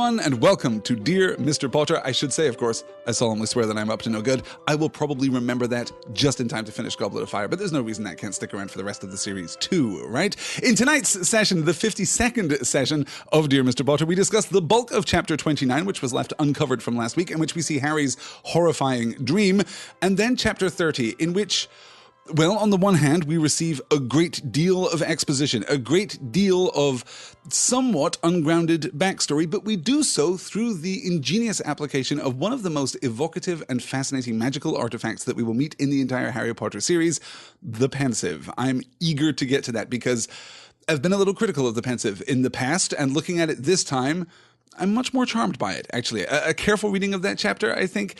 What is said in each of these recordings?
everyone, and welcome to Dear Mr. Potter. I should say, of course, I solemnly swear that I'm up to no good. I will probably remember that just in time to finish Goblet of Fire, but there's no reason that can't stick around for the rest of the series too, right? In tonight's session, the 52nd session of Dear Mr. Potter, we discuss the bulk of Chapter 29, which was left uncovered from last week, in which we see Harry's horrifying dream, and then Chapter 30, in which... well, on the one hand, we receive a great deal of exposition, a great deal of somewhat ungrounded backstory, but we do so through the ingenious application of one of the most evocative and fascinating magical artifacts that we will meet in the entire Harry Potter series, the Pensieve. I'm eager to get to that because I've been a little critical of the Pensieve in the past, and looking at it this time, I'm much more charmed by it, actually. A careful reading of that chapter, I think,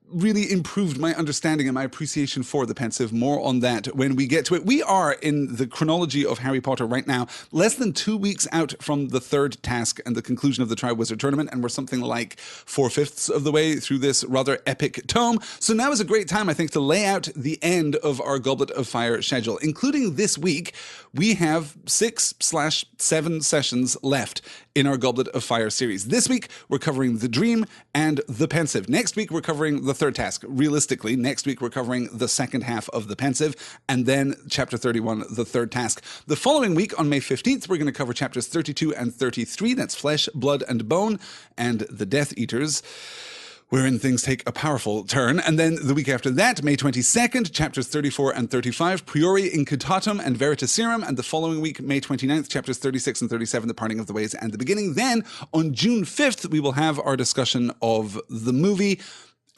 really improved my understanding and my appreciation for the Pensieve. More on that when we get to it. We are, in the chronology of Harry Potter right now, less than 2 weeks out from the third task and the conclusion of the Triwizard Tournament, and we're something like 4/5 of the way through this rather epic tome. So now is a great time, I think, to lay out the end of our Goblet of Fire schedule. Including this week, we have 6/7 sessions left in our Goblet of Fire series. This week, we're covering the Dream and the Pensieve. Next week, we're covering the third task. Realistically, next week, we're covering the second half of the Pensieve, and then Chapter 31, the third task. The following week, on May 15th, we're going to cover Chapters 32 and 33. That's Flesh, Blood, and Bone, and the Death Eaters, wherein things take a powerful turn. And then the week after that, May 22nd, Chapters 34 and 35, Priori Incitatum and Veritaserum, and the following week, May 29th, Chapters 36 and 37, The Parting of the Ways and the Beginning. Then, on June 5th, we will have our discussion of the movie,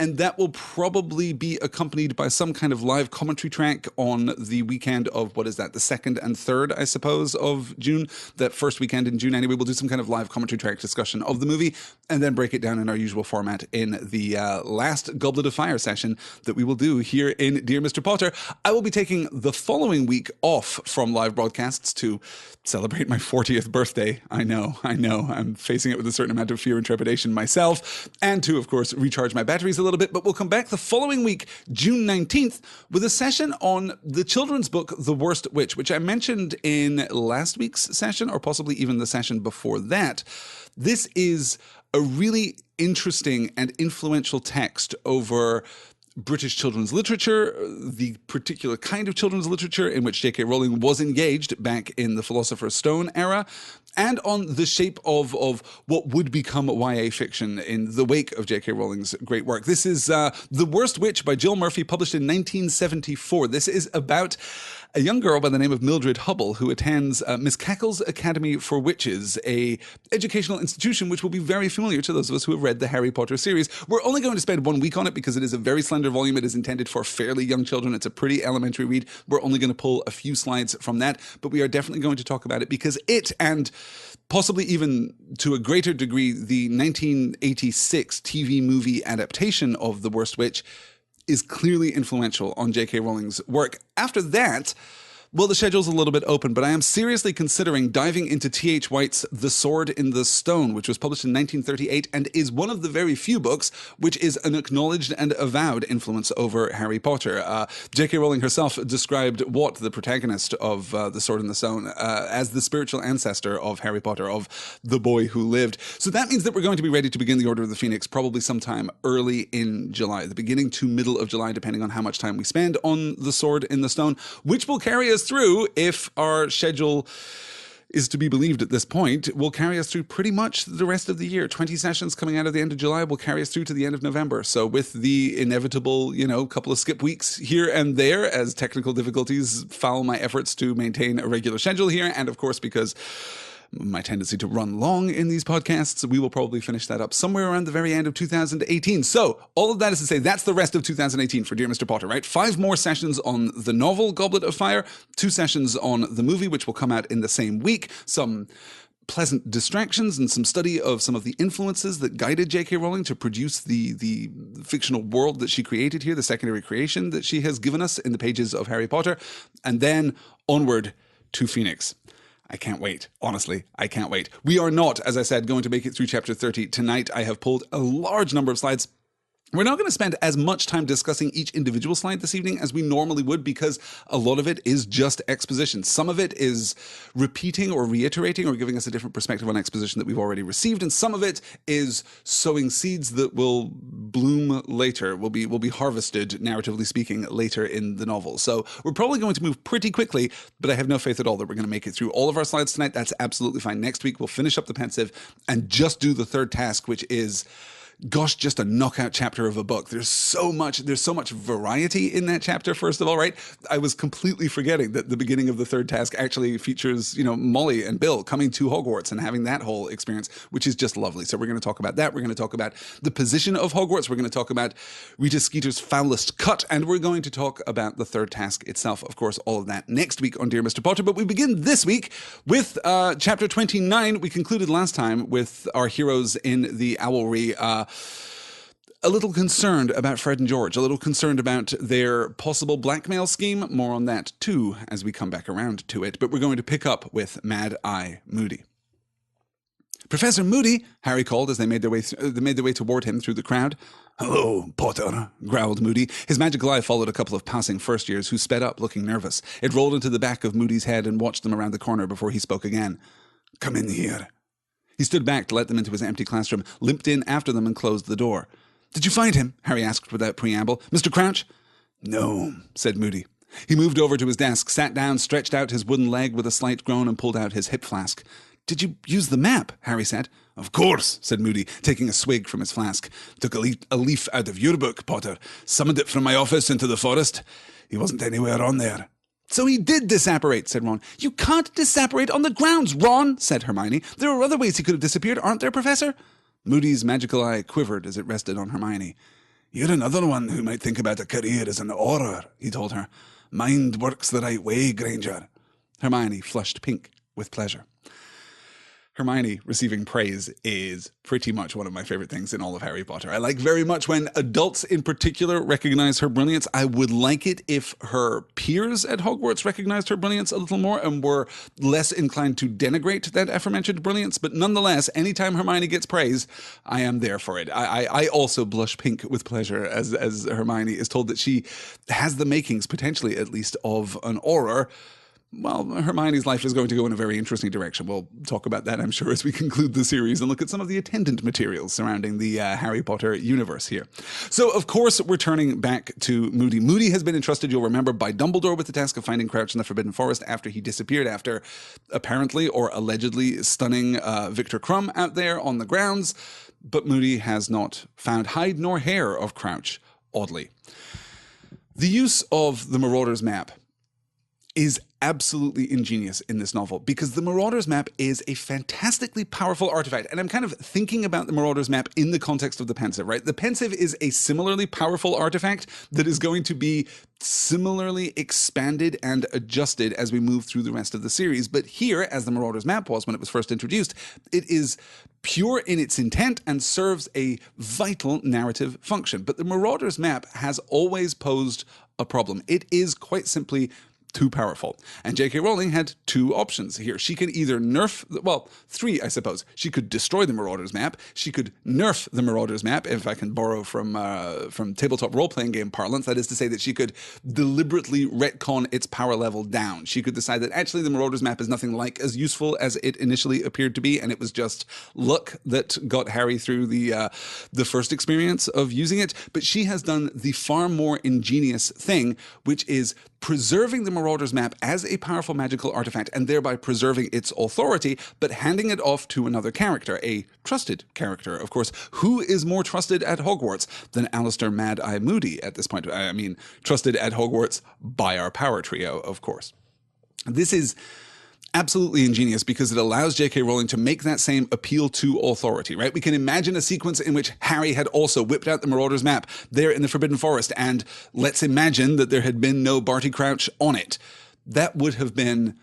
and that will probably be accompanied by some kind of live commentary track on the weekend of, what is that, the 2nd and 3rd, I suppose, of June. That first weekend in June, anyway, we'll do some kind of live commentary track discussion of the movie, and then break it down in our usual format in the last Goblet of Fire session that we will do here in Dear Mr. Potter. I will be taking the following week off from live broadcasts to celebrate my 40th birthday. I know. I'm facing it with a certain amount of fear and trepidation myself, and to, of course, recharge my batteries a little bit. But we'll come back the following week, June 19th, with a session on the children's book, The Worst Witch, which I mentioned in last week's session, or possibly even the session before that. This is a really interesting and influential text over British children's literature, the particular kind of children's literature in which J.K. Rowling was engaged back in the Philosopher's Stone era, and on the shape of what would become YA fiction in the wake of J.K. Rowling's great work. This is The Worst Witch by Jill Murphy, published in 1974. This is about a young girl by the name of Mildred Hubble who attends Miss Cackle's Academy for Witches, a educational institution which will be very familiar to those of us who have read the Harry Potter series. We're only going to spend 1 week on it because it is a very slender volume. It is intended for fairly young children. It's a pretty elementary read. We're only going to pull a few slides from that, but we are definitely going to talk about it because it, and possibly even to a greater degree, the 1986 TV movie adaptation of The Worst Witch, is clearly influential on J.K. Rowling's work. After that, well, the schedule's a little bit open, but I am seriously considering diving into T.H. White's The Sword in the Stone, which was published in 1938 and is one of the very few books which is an acknowledged and avowed influence over Harry Potter. J.K. Rowling herself described Watt, the protagonist of The Sword in the Stone, as the spiritual ancestor of Harry Potter, of the boy who lived. So that means that we're going to be ready to begin the Order of the Phoenix probably sometime early in July, the beginning to middle of July, depending on how much time we spend on The Sword in the Stone, which will carry us through, if our schedule is to be believed at this point, will carry us through pretty much the rest of the year. 20 sessions coming out of the end of July will carry us through to the end of November. So with the inevitable, couple of skip weeks here and there as technical difficulties foul my efforts to maintain a regular schedule here, and of course because my tendency to run long in these podcasts, we will probably finish that up somewhere around the very end of 2018. So all of that is to say, that's the rest of 2018 for Dear Mr. Potter, right? 5 more sessions on the novel Goblet of Fire, 2 sessions on the movie, which will come out in the same week, some pleasant distractions and some study of some of the influences that guided J.K. Rowling to produce the fictional world that she created here, the secondary creation that she has given us in the pages of Harry Potter, and then onward to Phoenix. I can't wait. Honestly, I can't wait. We are not, as I said, going to make it through Chapter 30 tonight. I have pulled a large number of slides We're not going to spend as much time discussing each individual slide this evening as we normally would, because a lot of it is just exposition. Some of it is repeating or reiterating or giving us a different perspective on exposition that we've already received, and some of it is sowing seeds that will bloom later, will be harvested, narratively speaking, later in the novel. So we're probably going to move pretty quickly, but I have no faith at all that we're going to make it through all of our slides tonight. That's absolutely fine. Next week we'll finish up the pensive and just do the third task, which is, gosh, just a knockout chapter of a book. There's so much variety in that chapter, first of all, right? I was completely forgetting that the beginning of the third task actually features, Molly and Bill coming to Hogwarts and having that whole experience, which is just lovely. So we're going to talk about that. We're going to talk about the position of Hogwarts. We're going to talk about Rita Skeeter's foulest cut, and we're going to talk about the third task itself. Of course, all of that next week on Dear Mr. Potter. But we begin this week with chapter 29. We concluded last time with our heroes in the Owlry, a little concerned about Fred and George, a little concerned about their possible blackmail scheme. More on that too as we come back around to it. But we're going to pick up with Mad Eye Moody. Professor Moody, Harry called as they made their way toward him through the crowd. "Hello, Potter," growled Moody. His magical eye followed a couple of passing first years who sped up looking nervous. It rolled into the back of Moody's head and watched them around the corner before he spoke again. "Come in here." He stood back to let them into his empty classroom, limped in after them and closed the door. "Did you find him?" Harry asked without preamble. "Mr. Crouch?" "No," said Moody. He moved over to his desk, sat down, stretched out his wooden leg with a slight groan and pulled out his hip flask. "Did you use the map?" Harry said. "Of course," said Moody, taking a swig from his flask. "Took a leaf out of your book, Potter. Summoned it from my office into the forest. He wasn't anywhere on there." "So he did disapparate," said Ron. "You can't disapparate on the grounds, Ron," said Hermione. "There are other ways he could have disappeared, aren't there, Professor?" Moody's magical eye quivered as it rested on Hermione. "You're another one who might think about a career as an Auror," he told her. "Mind works the right way, Granger." Hermione flushed pink with pleasure. Hermione receiving praise is pretty much one of my favorite things in all of Harry Potter. I like very much when adults in particular recognize her brilliance. I would like it if her peers at Hogwarts recognized her brilliance a little more and were less inclined to denigrate that aforementioned brilliance. But nonetheless, anytime Hermione gets praise, I am there for it. I also blush pink with pleasure as Hermione is told that she has the makings, potentially at least, of an Auror. Well, Hermione's life is going to go in a very interesting direction. We'll talk about that, I'm sure, as we conclude the series and look at some of the attendant materials surrounding the Harry Potter universe here. So, of course, we're turning back to Moody. Moody has been entrusted, you'll remember, by Dumbledore with the task of finding Crouch in the Forbidden Forest after he disappeared after apparently or allegedly stunning Victor Crumb out there on the grounds. But Moody has not found hide nor hair of Crouch, oddly. The use of the Marauder's map is absolutely ingenious in this novel because the Marauder's map is a fantastically powerful artifact. And I'm kind of thinking about the Marauder's map in the context of the pensive, right? The pensive is a similarly powerful artifact that is going to be similarly expanded and adjusted as we move through the rest of the series. But here, as the Marauder's map was when it was first introduced, it is pure in its intent and serves a vital narrative function. But the Marauder's map has always posed a problem. It is quite simply too powerful. And J.K. Rowling had two options here. She could either three, I suppose. She could destroy the Marauder's map. She could nerf the Marauder's map, if I can borrow from tabletop role-playing game parlance. That is to say that she could deliberately retcon its power level down. She could decide that actually the Marauder's map is nothing like as useful as it initially appeared to be, and it was just luck that got Harry through the first experience of using it. But she has done the far more ingenious thing, which is preserving the Marauder's map as a powerful magical artifact and thereby preserving its authority, but handing it off to another character, a trusted character, of course. Who is more trusted at Hogwarts than Alistair Mad Eye Moody at this point? I mean, trusted at Hogwarts by our power trio, of course. This is absolutely ingenious because it allows J.K. Rowling to make that same appeal to authority, right? We can imagine a sequence in which Harry had also whipped out the Marauder's map there in the Forbidden Forest, and let's imagine that there had been no Barty Crouch on it. That would have been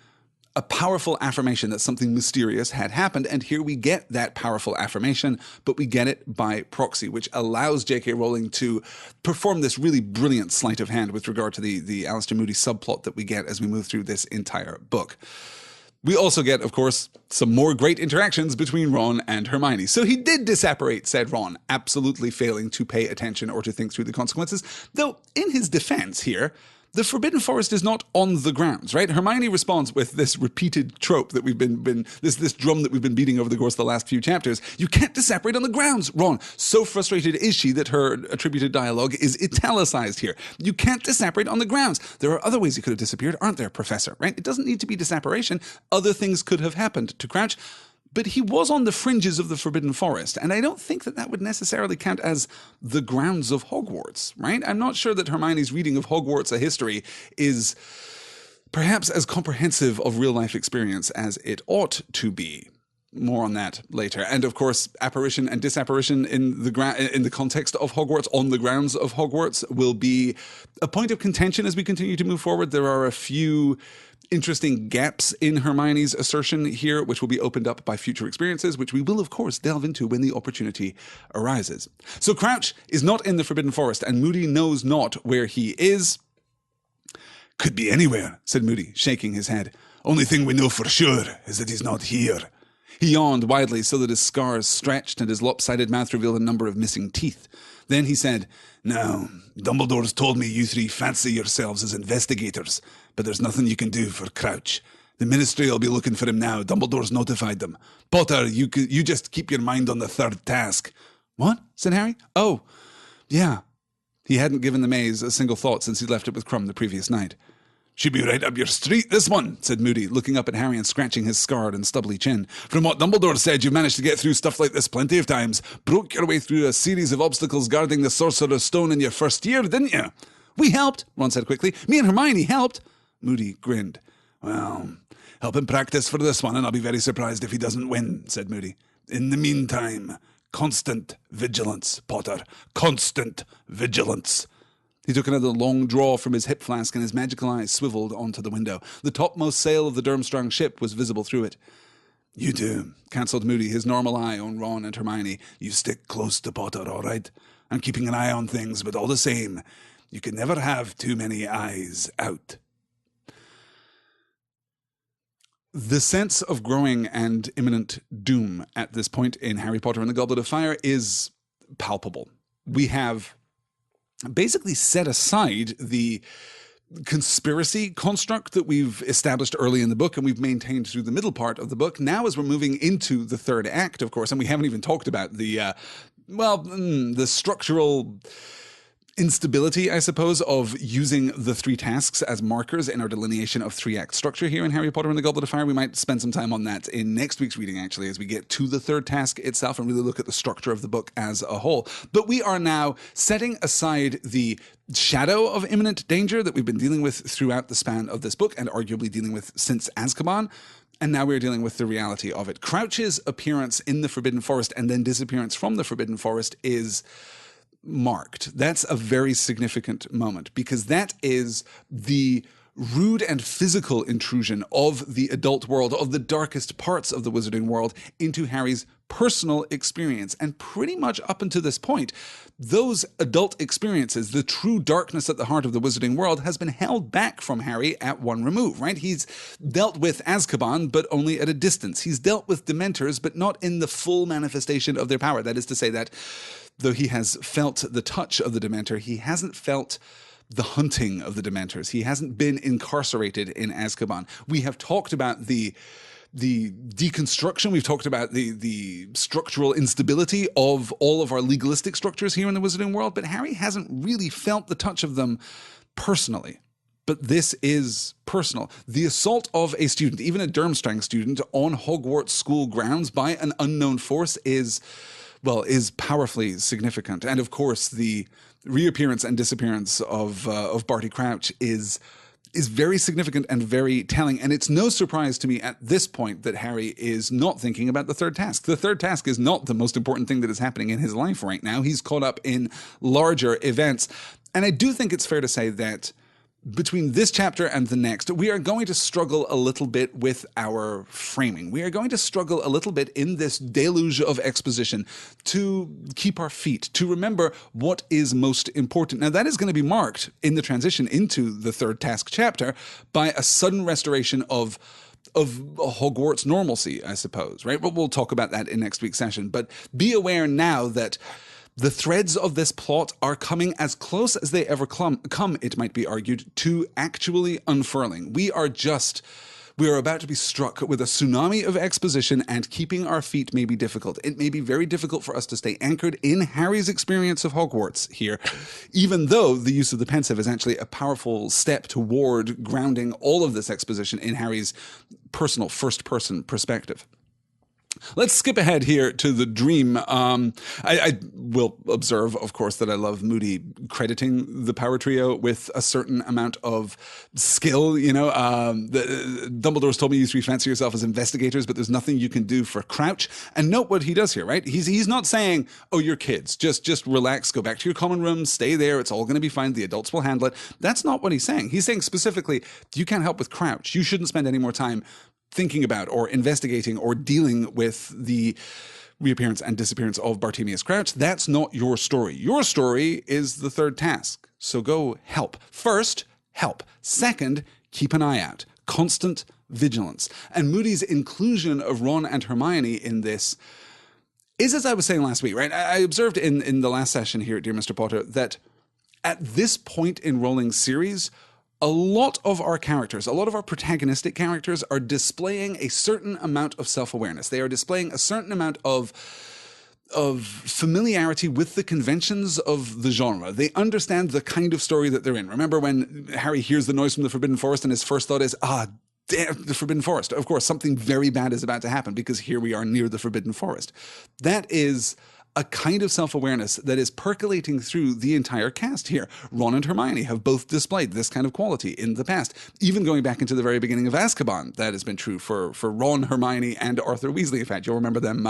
a powerful affirmation that something mysterious had happened, and here we get that powerful affirmation, but we get it by proxy, which allows J.K. Rowling to perform this really brilliant sleight of hand with regard to the Alistair Moody subplot that we get as we move through this entire book. We also get, of course, some more great interactions between Ron and Hermione. So he did disapparate, said Ron, absolutely failing to pay attention or to think through the consequences. Though, in his defense here, the Forbidden Forest is not on the grounds, right? Hermione responds with this repeated trope that we've been this drum that we've been beating over the course of the last few chapters. You can't disapparate on the grounds, Ron. So frustrated is she that her attributed dialogue is italicized here. You can't disapparate on the grounds. There are other ways you could have disappeared, aren't there, Professor? Right? It doesn't need to be disapparation. Other things could have happened to Crouch. But he was on the fringes of the Forbidden Forest, and I don't think that that would necessarily count as the grounds of Hogwarts, right? I'm not sure that Hermione's reading of Hogwarts, a history, is perhaps as comprehensive of real-life experience as it ought to be. More on that later. And of course, apparition and disapparition in the context of Hogwarts, on the grounds of Hogwarts, will be a point of contention as we continue to move forward. There are a few interesting gaps in Hermione's assertion here, which will be opened up by future experiences, which we will, of course, delve into when the opportunity arises. So Crouch is not in the Forbidden Forest, and Moody knows not where he is. Could be anywhere, said Moody, shaking his head. Only thing we know for sure is that he's not here. He yawned widely so that his scars stretched and his lopsided mouth revealed a number of missing teeth. Then he said, "Now, Dumbledore's told me you three fancy yourselves as investigators, but there's nothing you can do for Crouch. The Ministry will be looking for him now. Dumbledore's notified them. Potter, you just keep your mind on the third task." "What?" said Harry. "Oh, yeah." He hadn't given the maze a single thought since he left it with Crumb the previous night. "Should be right up your street, this one," said Moody, looking up at Harry and scratching his scarred and stubbly chin. "From what Dumbledore said, you've managed to get through stuff like this plenty of times. Broke your way through a series of obstacles guarding the Sorcerer's Stone in your first year, didn't you?" "We helped," Ron said quickly. "Me and Hermione helped." Moody grinned. "Well, help him practice for this one, and I'll be very surprised if he doesn't win," said Moody. "In the meantime, constant vigilance, Potter. Constant vigilance." He took another long draw from his hip flask and his magical eyes swiveled onto the window. The topmost sail of the Durmstrang ship was visible through it. "You two," counselled Moody, his normal eye on Ron and Hermione. "You stick close to Potter, all right? I'm keeping an eye on things, but all the same, you can never have too many eyes out." The sense of growing and imminent doom at this point in Harry Potter and the Goblet of Fire is palpable. We have basically set aside the conspiracy construct that we've established early in the book and we've maintained through the middle part of the book. Now, as we're moving into the third act, of course, and we haven't even talked about the structural instability, I suppose, of using the three tasks as markers in our delineation of three-act structure here in Harry Potter and the Goblet of Fire. We might spend some time on that in next week's reading, actually, as we get to the third task itself and really look at the structure of the book as a whole. But we are now setting aside the shadow of imminent danger that we've been dealing with throughout the span of this book and arguably dealing with since Azkaban. And now we're dealing with the reality of it. Crouch's appearance in the Forbidden Forest and then disappearance from the Forbidden Forest is marked. That's a very significant moment because that is the rude and physical intrusion of the adult world, of the darkest parts of the wizarding world into Harry's personal experience. And pretty much up until this point, those adult experiences, the true darkness at the heart of the wizarding world, has been held back from Harry at one remove, right? He's dealt with Azkaban, but only at a distance. He's dealt with Dementors, but not in the full manifestation of their power. That is to say that though he has felt the touch of the Dementor, he hasn't felt the hunting of the Dementors. He hasn't been incarcerated in Azkaban. We have talked about the deconstruction. We've talked about the structural instability of all of our legalistic structures here in the wizarding world, but Harry hasn't really felt the touch of them personally. But this is personal. The assault of a student, even a Durmstrang student, on Hogwarts school grounds by an unknown force is powerfully significant. And of course, the reappearance and disappearance of Barty Crouch is very significant and very telling. And it's no surprise to me at this point that Harry is not thinking about the third task. The third task is not the most important thing that is happening in his life right now. He's caught up in larger events. And I do think it's fair to say that between this chapter and the next, we are going to struggle a little bit with our framing. We are going to struggle a little bit in this deluge of exposition to keep our feet, to remember what is most important. Now, that is going to be marked in the transition into the third task chapter by a sudden restoration of Hogwarts normalcy, I suppose, right? But we'll talk about that in next week's session. But be aware now that the threads of this plot are coming as close as they ever come, it might be argued, to actually unfurling. We are about to be struck with a tsunami of exposition, and keeping our feet may be difficult. It may be very difficult for us to stay anchored in Harry's experience of Hogwarts here, even though the use of the pensive is actually a powerful step toward grounding all of this exposition in Harry's personal first-person perspective. Let's skip ahead here to the dream. I will observe, of course, that I love Moody crediting the power trio with a certain amount of skill. You know, Dumbledore's told me you used to fancy yourself as investigators, but there's nothing you can do for Crouch. And note what he does here, right? He's not saying, oh, you're kids. Just relax, go back to your common room, stay there. It's all going to be fine. The adults will handle it. That's not what he's saying. He's saying specifically, you can't help with Crouch. You shouldn't spend any more time thinking about or investigating or dealing with the reappearance and disappearance of Bartemius Crouch. That's not your story. Your story is the third task. So go help. First, help. Second, keep an eye out. Constant vigilance. And Moody's inclusion of Ron and Hermione in this is, as I was saying last week, right? I observed in the last session here at Dear Mr. Potter that at this point in Rowling's series, a lot of our characters, a lot of our protagonistic characters are displaying a certain amount of self-awareness. They are displaying a certain amount of familiarity with the conventions of the genre. They understand the kind of story that they're in. Remember when Harry hears the noise from the Forbidden Forest and his first thought is, damn, the Forbidden Forest. Of course, something very bad is about to happen because here we are near the Forbidden Forest. That is a kind of self-awareness that is percolating through the entire cast here. Ron and Hermione have both displayed this kind of quality in the past. Even going back into the very beginning of Azkaban, that has been true for Ron, Hermione, and Arthur Weasley. In fact, you'll remember them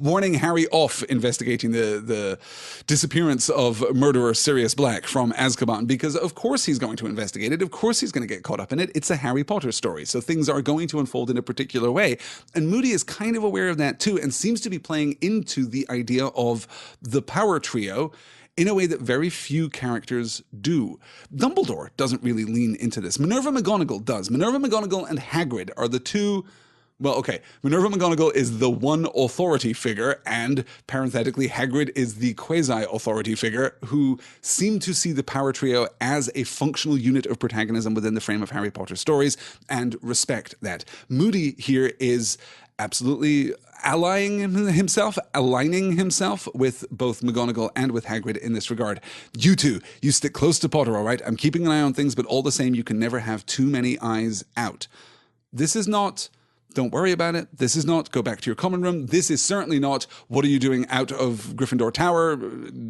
warning Harry off investigating the disappearance of murderer Sirius Black from Azkaban, because of course he's going to investigate it. Of course he's going to get caught up in it. It's a Harry Potter story, so things are going to unfold in a particular way. And Moody is kind of aware of that too, and seems to be playing into the idea of the power trio in a way that very few characters do. Dumbledore doesn't really lean into this. Minerva McGonagall does. Minerva McGonagall and Hagrid are the two. Well, okay, Minerva McGonagall is the one authority figure, and parenthetically, Hagrid is the quasi-authority figure who seem to see the power trio as a functional unit of protagonism within the frame of Harry Potter stories and respect that. Moody here is absolutely aligning himself with both McGonagall and with Hagrid in this regard. You two, you stick close to Potter, all right? I'm keeping an eye on things, but all the same, you can never have too many eyes out. This is not, don't worry about it. This is not, go back to your common room. This is certainly not, what are you doing out of Gryffindor Tower?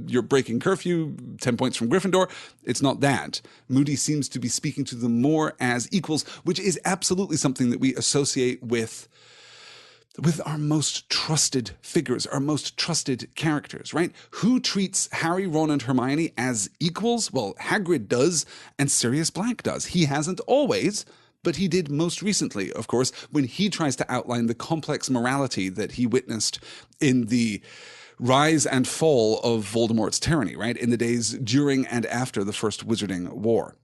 You're breaking curfew, 10 points from Gryffindor. It's not that. Moody seems to be speaking to them more as equals, which is absolutely something that we associate with our most trusted figures, our most trusted characters, right? Who treats Harry, Ron, and Hermione as equals? Well, Hagrid does, and Sirius Black does. He hasn't always, but he did most recently, of course, when he tries to outline the complex morality that he witnessed in the rise and fall of Voldemort's tyranny, right? In the days during and after the First Wizarding War.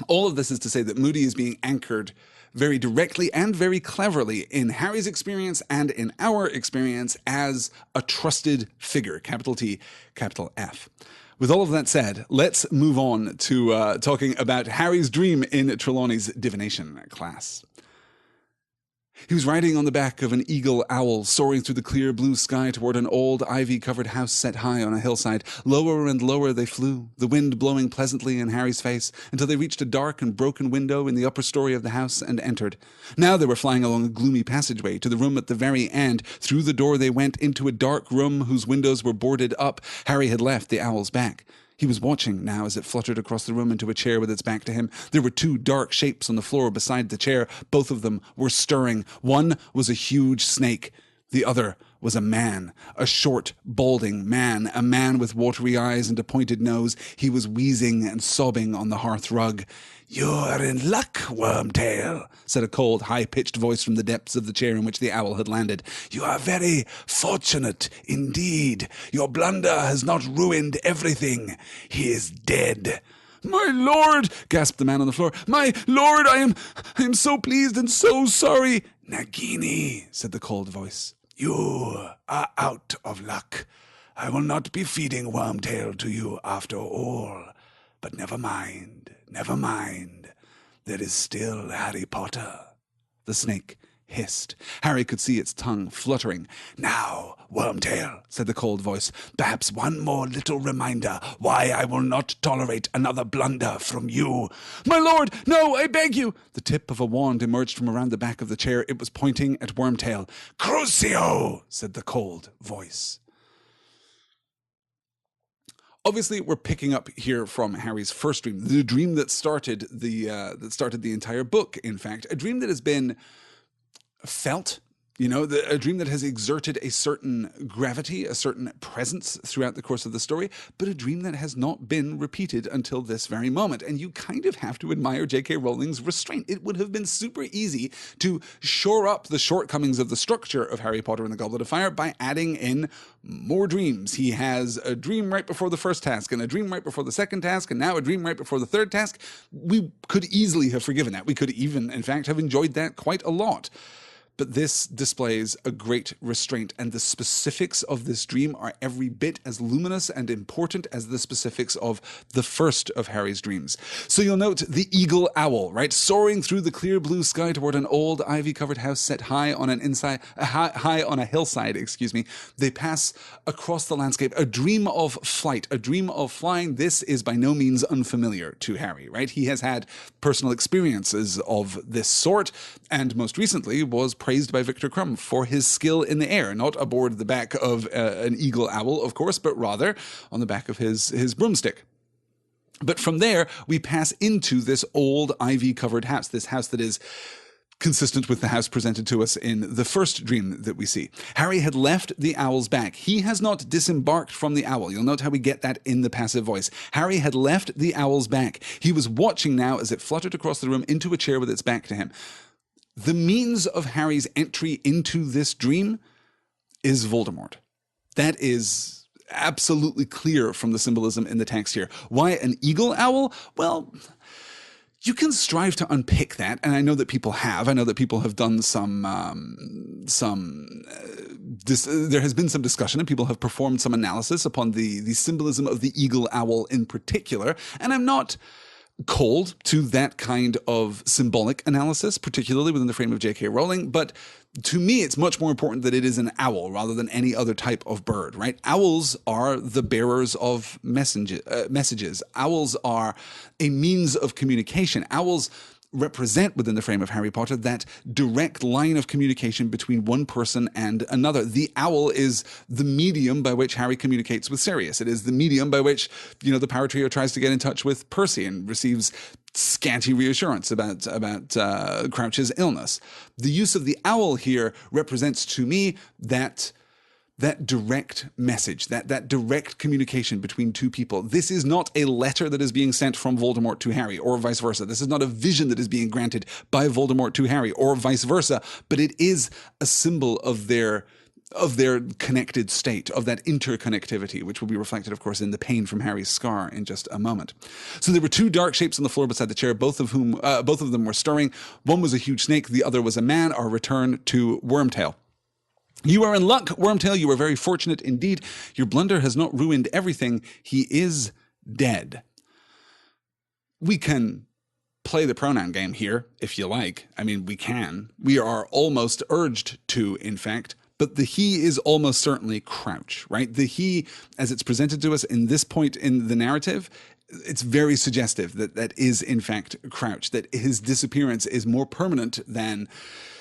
All of this is to say that Moody is being anchored very directly and very cleverly in Harry's experience and in our experience as a trusted figure, capital T, capital F. With all of that said, let's move on to talking about Harry's dream in Trelawney's divination class. He was riding on the back of an eagle owl, soaring through the clear blue sky toward an old ivy-covered house set high on a hillside. Lower and lower they flew, the wind blowing pleasantly in Harry's face, until they reached a dark and broken window in the upper story of the house and entered. Now they were flying along a gloomy passageway to the room at the very end. Through the door they went into a dark room whose windows were boarded up. Harry had left the owl's back. He was watching now as it fluttered across the room into a chair with its back to him. There were two dark shapes on the floor beside the chair. Both of them were stirring. One was a huge snake. The other was a man, a short, balding man, a man with watery eyes and a pointed nose. He was wheezing and sobbing on the hearth rug. "You're in luck, Wormtail," said a cold, high-pitched voice from the depths of the chair in which the owl had landed. "You are very fortunate indeed. Your blunder has not ruined everything. He is dead." "My lord," gasped the man on the floor. "My lord, I am so pleased and so sorry." "Nagini," said the cold voice, "you are out of luck. I will not be feeding Wormtail to you after all. But never mind, never mind. There is still Harry Potter." The snake hissed. Harry could see its tongue fluttering. "Now, Wormtail," said the cold voice, "perhaps one more little reminder why I will not tolerate another blunder from you." "My lord, no, I beg you." The tip of a wand emerged from around the back of the chair. It was pointing at Wormtail. "Crucio," said the cold voice. Obviously, we're picking up here from Harry's first dream, the dream that started the entire book. In fact, a dream that has been felt, a dream that has exerted a certain gravity, a certain presence throughout the course of the story, but a dream that has not been repeated until this very moment. And you kind of have to admire J.K. Rowling's restraint. It would have been super easy to shore up the shortcomings of the structure of Harry Potter and the Goblet of Fire by adding in more dreams. He has a dream right before the first task, and a dream right before the second task, and now a dream right before the third task. We could easily have forgiven that. We could even, in fact, have enjoyed that quite a lot. But this displays a great restraint, and the specifics of this dream are every bit as luminous and important as the specifics of the first of Harry's dreams. So you'll note the eagle owl, right, soaring through the clear blue sky toward an old ivy-covered house set high on a hillside. They pass across the landscape. A dream of flight, a dream of flying. This is by no means unfamiliar to Harry, right? He has had personal experiences of this sort, and most recently was praised by Victor Crumb for his skill in the air, not aboard the back of an eagle owl, of course, but rather on the back of his broomstick. But from there, we pass into this old ivy-covered house, this house that is consistent with the house presented to us in the first dream that we see. Harry had left the owl's back. He has not disembarked from the owl. You'll note how we get that in the passive voice. Harry had left the owl's back. He was watching now as it fluttered across the room into a chair with its back to him. The means of Harry's entry into this dream is Voldemort. That is absolutely clear from the symbolism in the text here. Why an eagle owl? Well, you can strive to unpick that, and I know that people have. I know that people have done there has been some discussion, and people have performed some analysis upon the symbolism of the eagle owl in particular, and I'm not cold to that kind of symbolic analysis, particularly within the frame of J.K. Rowling, but to me, it's much more important that it is an owl rather than any other type of bird, right? Owls are the bearers of messages. Owls are a means of communication. Owls represent within the frame of Harry Potter that direct line of communication between one person and another. The owl is the medium by which Harry communicates with Sirius. It is the medium by which, the Power Trio tries to get in touch with Percy and receives scanty reassurance about Crouch's illness. The use of the owl here represents to me that direct message, that direct communication between two people. This is not a letter that is being sent from Voldemort to Harry, or vice versa. This is not a vision that is being granted by Voldemort to Harry, or vice versa, but it is a symbol of their connected state, of that interconnectivity, which will be reflected, of course, in the pain from Harry's scar in just a moment. So there were two dark shapes on the floor beside the chair, both of them were stirring. One was a huge snake, the other was a man. Our return to Wormtail. "You are in luck, Wormtail. You are very fortunate indeed. Your blunder has not ruined everything. He is dead." We can play the pronoun game here, if you like. I mean, we can. We are almost urged to, in fact. But the he is almost certainly Crouch, right? The he, as it's presented to us in this point in the narrative, it's very suggestive that is, in fact, Crouch, that his disappearance is more permanent than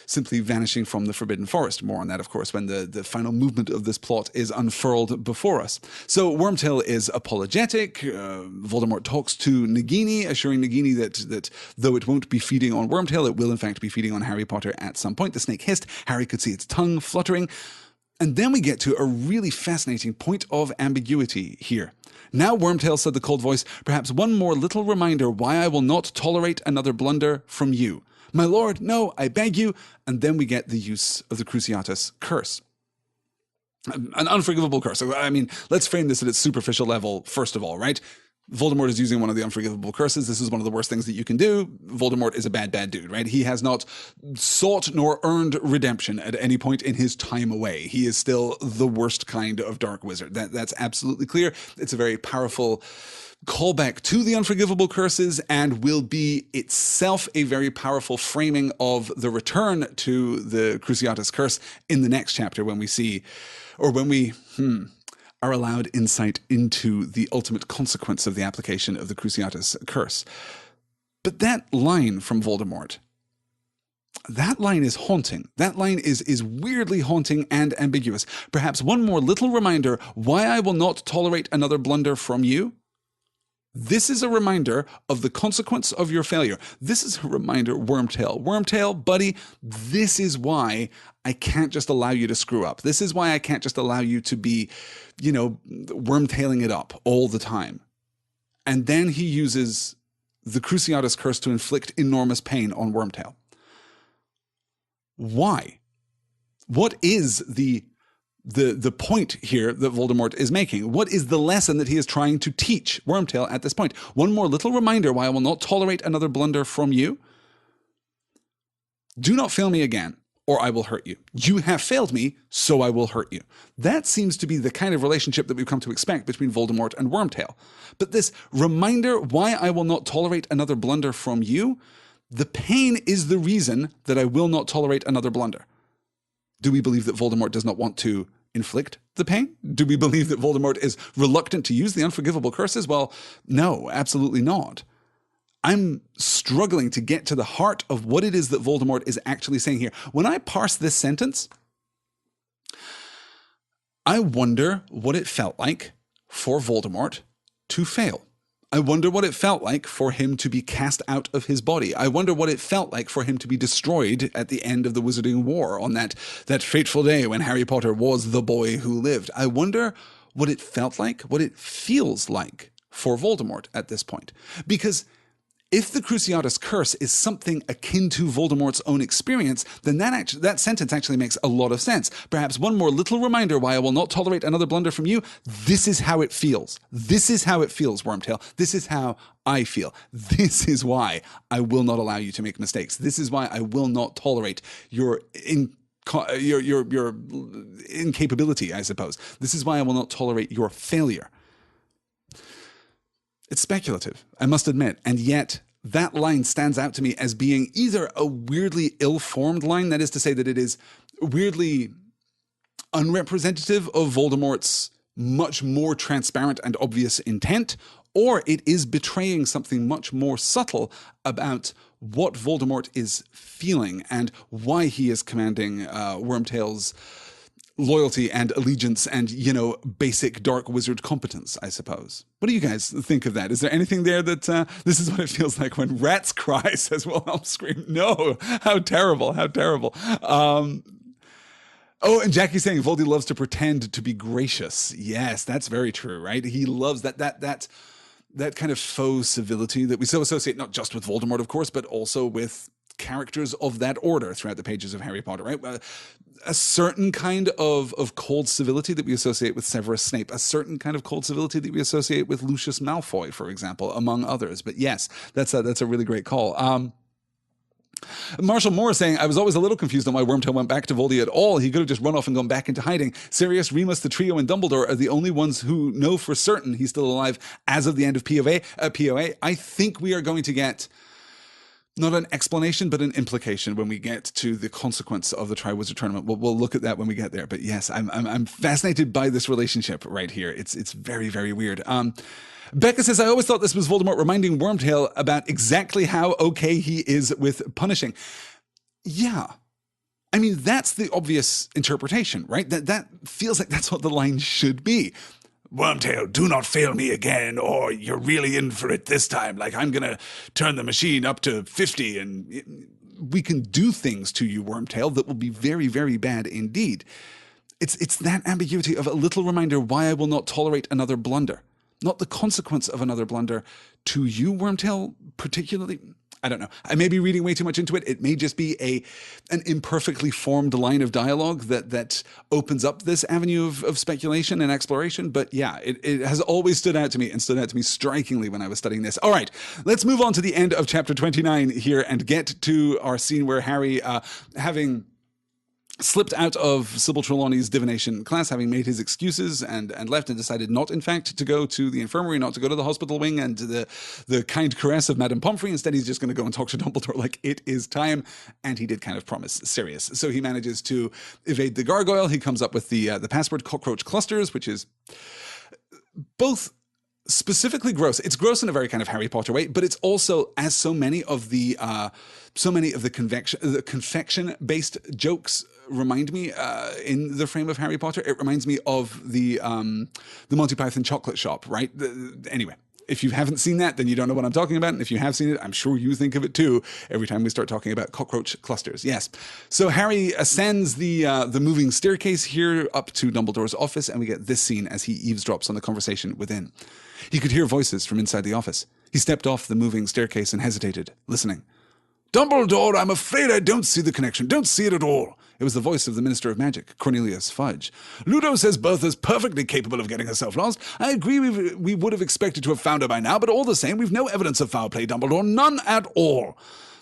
simply vanishing from the Forbidden Forest. More on that, of course, when the final movement of this plot is unfurled before us. So Wormtail is apologetic. Voldemort talks to Nagini, assuring Nagini that though it won't be feeding on Wormtail, it will in fact be feeding on Harry Potter at some point. The snake hissed. Harry could see its tongue fluttering. And then we get to a really fascinating point of ambiguity here. "Now, Wormtail," said the cold voice, "perhaps one more little reminder why I will not tolerate another blunder from you." "My lord, no, I beg you." And then we get the use of the Cruciatus curse. An unforgivable curse. I mean, let's frame this at its superficial level, first of all, right? Voldemort is using one of the unforgivable curses. This is one of the worst things that you can do. Voldemort is a bad, bad dude, right? He has not sought nor earned redemption at any point in his time away. He is still the worst kind of dark wizard. That's absolutely clear. It's a very powerful callback to the unforgivable curses and will be itself a very powerful framing of the return to the Cruciatus curse in the next chapter when we see, or when we are allowed insight into the ultimate consequence of the application of the Cruciatus curse. But that line from Voldemort, that line is haunting. That line is weirdly haunting and ambiguous. Perhaps one more little reminder why I will not tolerate another blunder from you. This is a reminder of the consequence of your failure. This is a reminder, Wormtail. Wormtail, buddy, this is why I can't just allow you to screw up. This is why I can't just allow you to be, wormtailing it up all the time. And then he uses the Cruciatus curse to inflict enormous pain on Wormtail. Why? What is the point here that Voldemort is making? What is the lesson that he is trying to teach Wormtail at this point? One more little reminder why I will not tolerate another blunder from you. Do not fail me again, or I will hurt you. You have failed me, so I will hurt you. That seems to be the kind of relationship that we've come to expect between Voldemort and Wormtail. But this reminder why I will not tolerate another blunder from you, the pain is the reason that I will not tolerate another blunder. Do we believe that Voldemort does not want to inflict the pain? Do we believe that Voldemort is reluctant to use the unforgivable curses? Well, no, absolutely not. I'm struggling to get to the heart of what it is that Voldemort is actually saying here. When I parse this sentence, I wonder what it felt like for Voldemort to fail. I wonder what it felt like for him to be cast out of his body. I wonder what it felt like for him to be destroyed at the end of the Wizarding War on that fateful day when Harry Potter was the boy who lived. I wonder what it felt like, what it feels like for Voldemort at this point. Because if the Cruciatus curse is something akin to Voldemort's own experience, then that sentence actually makes a lot of sense. Perhaps one more little reminder why I will not tolerate another blunder from you. This is how it feels. This is how it feels, Wormtail. This is how I feel. This is why I will not allow you to make mistakes. This is why I will not tolerate your incapability, I suppose. This is why I will not tolerate your failure. It's speculative, I must admit, and yet that line stands out to me as being either a weirdly ill-formed line, that is to say that it is weirdly unrepresentative of Voldemort's much more transparent and obvious intent, or it is betraying something much more subtle about what Voldemort is feeling and why he is commanding Wormtail's loyalty and allegiance and, basic dark wizard competence, I suppose. What do you guys think of that? Is there anything there that this is what it feels like when rats cry, says Wilhelm Scream? No, how terrible, how terrible. Oh, and Jackie's saying Voldy loves to pretend to be gracious. Yes, that's very true, right? He loves that kind of faux civility that we so associate not just with Voldemort, of course, but also with characters of that order throughout the pages of Harry Potter, right? A certain kind of cold civility that we associate with Severus Snape, a certain kind of cold civility that we associate with Lucius Malfoy, for example, among others. But yes, that's a really great call. Marshall Moore is saying, I was always a little confused on why Wormtail went back to Voldy at all. He could have just run off and gone back into hiding. Sirius, Remus, the trio, and Dumbledore are the only ones who know for certain he's still alive as of the end of POA. I think we are going to get not an explanation, but an implication when we get to the consequence of the Triwizard Tournament. We'll look at that when we get there. But yes, I'm fascinated by this relationship right here. It's very, very weird. Becca says, I always thought this was Voldemort reminding Wormtail about exactly how okay he is with punishing. Yeah. I mean, that's the obvious interpretation, right? That feels like that's what the line should be. Wormtail, do not fail me again, or you're really in for it this time. Like, I'm going to turn the machine up to 50, and we can do things to you, Wormtail, that will be very, very bad indeed. It's that ambiguity of a little reminder why I will not tolerate another blunder. Not the consequence of another blunder to you, Wormtail, particularly. I don't know. I may be reading way too much into it. It may just be an imperfectly formed line of dialogue that opens up this avenue of speculation and exploration. But yeah, it has always stood out to me, and stood out to me strikingly when I was studying this. All right, let's move on to the end of chapter 29 here and get to our scene where Harry, having slipped out of Sybil Trelawney's divination class, having made his excuses and left, and decided not, in fact, to go to the infirmary, not to go to the hospital wing and to the kind caress of Madame Pomfrey. Instead, he's just going to go and talk to Dumbledore like it is time. And he did kind of promise Sirius. So he manages to evade the gargoyle. He comes up with the password cockroach clusters, which is both specifically gross. It's gross in a very kind of Harry Potter way, but it's also, as so many of the confection-based jokes remind me in the frame of Harry Potter, it reminds me of the Monty Python chocolate shop, right? Anyway, if you haven't seen that, then you don't know what I'm talking about. And if you have seen it, I'm sure you think of it too every time we start talking about cockroach clusters. Yes. So Harry ascends the moving staircase here up to Dumbledore's office, and we get this scene as he eavesdrops on the conversation within. He could hear voices from inside the office. He stepped off the moving staircase and hesitated, listening. Dumbledore, I'm afraid I don't see the connection. Don't see it at all. It was the voice of the Minister of Magic, Cornelius Fudge. Ludo says Bertha's perfectly capable of getting herself lost. I agree we would have expected to have found her by now, but all the same, we've no evidence of foul play, Dumbledore. None at all.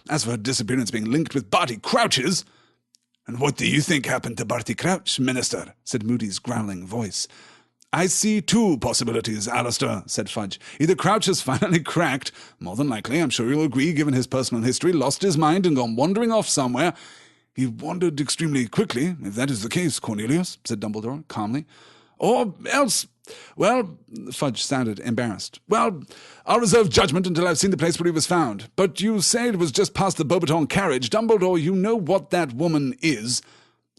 As for her disappearance being linked with Barty Crouch's... And what do you think happened to Barty Crouch, Minister? Said Moody's growling voice. I see two possibilities, Alistair, said Fudge. Either Crouch has finally cracked, more than likely, I'm sure you'll agree, given his personal history, lost his mind and gone wandering off somewhere. He wandered extremely quickly, if that is the case, Cornelius, said Dumbledore, calmly. Or else, well, Fudge sounded embarrassed. Well, I'll reserve judgment until I've seen the place where he was found. But you say it was just past the Beauxbaton carriage. Dumbledore, you know what that woman is.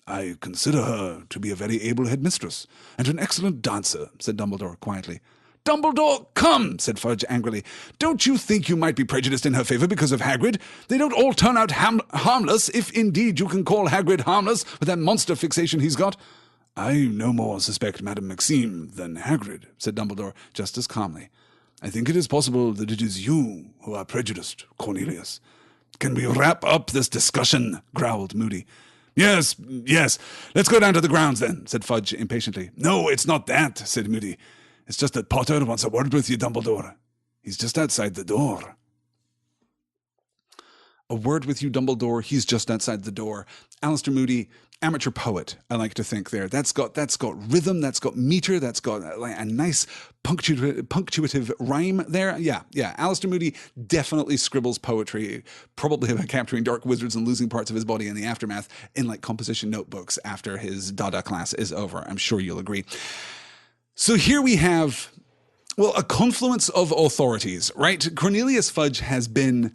I consider her to be a very able headmistress, and an excellent dancer, said Dumbledore quietly. Dumbledore, come, said Fudge angrily. Don't you think you might be prejudiced in her favour because of Hagrid? They don't all turn out harmless, if indeed you can call Hagrid harmless with that monster fixation he's got. I no more suspect Madame Maxime than Hagrid, said Dumbledore just as calmly. I think it is possible that it is you who are prejudiced, Cornelius. Can we wrap up this discussion? Growled Moody. Yes, let's go down to the grounds then, said Fudge impatiently. No, it's not that, said Moody. It's just that Potter wants a word with you, Dumbledore. He's just outside the door. A word with you, Dumbledore. He's just outside the door. Alistair Moody, amateur poet, I like to think there. That's got rhythm, that's got meter, that's got a nice punctuative rhyme there. Yeah. Alistair Moody definitely scribbles poetry, probably about capturing dark wizards and losing parts of his body in the aftermath in composition notebooks after his Dada class is over. I'm sure you'll agree. So here we have, a confluence of authorities, right? Cornelius Fudge has been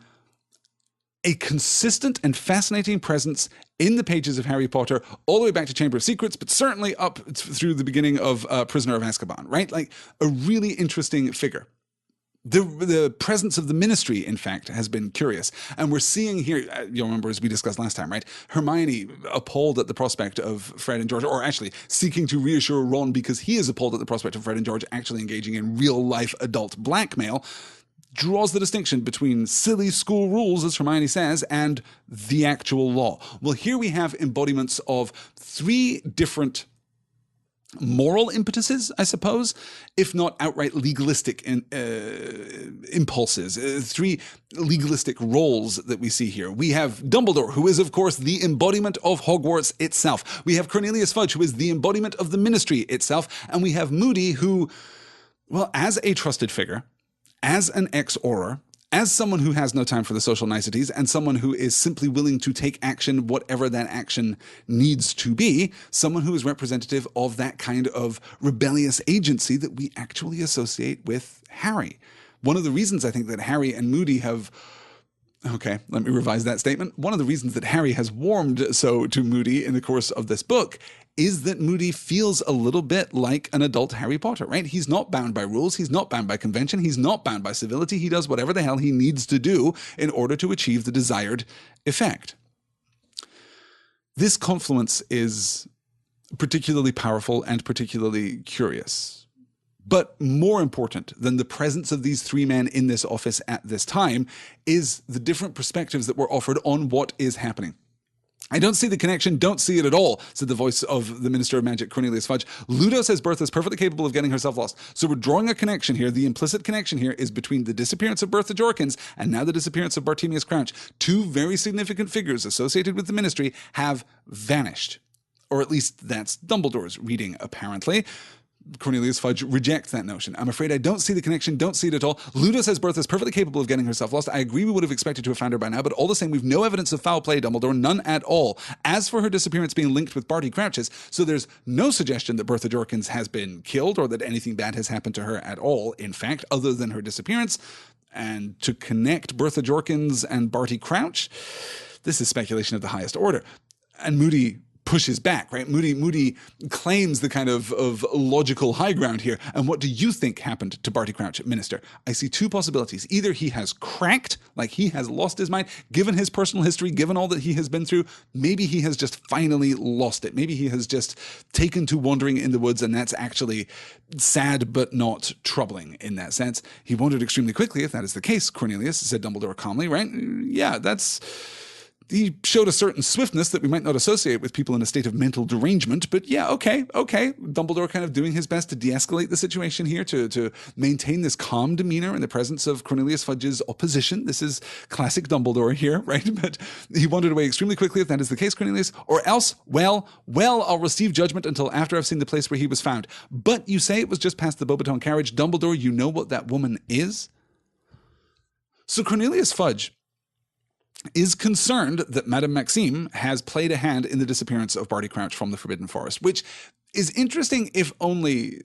a consistent and fascinating presence in the pages of Harry Potter, all the way back to Chamber of Secrets, but certainly up through the beginning of Prisoner of Azkaban, right? A really interesting figure. The presence of the Ministry, in fact, has been curious. And we're seeing here, you'll remember as we discussed last time, right? Hermione, appalled at the prospect of Fred and George, or actually seeking to reassure Ron because he is appalled at the prospect of Fred and George actually engaging in real-life adult blackmail, draws the distinction between silly school rules, as Hermione says, and the actual law. Well, here we have embodiments of three different moral impetuses, I suppose, if not outright legalistic impulses, three legalistic roles that we see here. We have Dumbledore, who is, of course, the embodiment of Hogwarts itself. We have Cornelius Fudge, who is the embodiment of the Ministry itself. And we have Moody, who, as a trusted figure, as an ex-Auror, as someone who has no time for the social niceties, and someone who is simply willing to take action, whatever that action needs to be, someone who is representative of that kind of rebellious agency that we actually associate with Harry. One of the reasons I think that Harry and Moody have... Okay, let me revise that statement. One of the reasons that Harry has warmed so to Moody in the course of this book is that Moody feels a little bit like an adult Harry Potter, right? He's not bound by rules. He's not bound by convention. He's not bound by civility. He does whatever the hell he needs to do in order to achieve the desired effect. This confluence is particularly powerful and particularly curious But more important than the presence of these three men in this office at this time is the different perspectives that were offered on what is happening. I don't see the connection, don't see it at all, said the voice of the Minister of Magic, Cornelius Fudge. Ludo says Bertha is perfectly capable of getting herself lost. So we're drawing a connection here. The implicit connection here is between the disappearance of Bertha Jorkins and now the disappearance of Bartemius Crouch. Two very significant figures associated with the ministry have vanished. Or at least that's Dumbledore's reading, apparently. Cornelius Fudge rejects that notion. I'm afraid I don't see the connection, don't see it at all. Ludo says Bertha is perfectly capable of getting herself lost. I agree we would have expected to have found her by now, but all the same, we've no evidence of foul play, Dumbledore, none at all. As for her disappearance being linked with Barty Crouch's, so there's no suggestion that Bertha Jorkins has been killed or that anything bad has happened to her at all, in fact, other than her disappearance. And to connect Bertha Jorkins and Barty Crouch, this is speculation of the highest order. And Moody pushes back, right? Moody claims the kind of logical high ground here. And what do you think happened to Barty Crouch, Minister? I see two possibilities. Either he has cracked, like he has lost his mind, given his personal history, given all that he has been through. Maybe he has just finally lost it. Maybe he has just taken to wandering in the woods, and that's actually sad but not troubling in that sense. He wandered extremely quickly, if that is the case, Cornelius, said Dumbledore calmly, right? Yeah, he showed a certain swiftness that we might not associate with people in a state of mental derangement, but yeah, okay. Dumbledore kind of doing his best to de-escalate the situation here, to maintain this calm demeanor in the presence of Cornelius Fudge's opposition. This is classic Dumbledore here, right? But he wandered away extremely quickly, if that is the case, Cornelius. Or else, well, I'll receive judgment until after I've seen the place where he was found. But you say it was just past the Beauxbaton carriage. Dumbledore, you know what that woman is? So Cornelius Fudge is concerned that Madame Maxime has played a hand in the disappearance of Barty Crouch from the Forbidden Forest, which is interesting if only...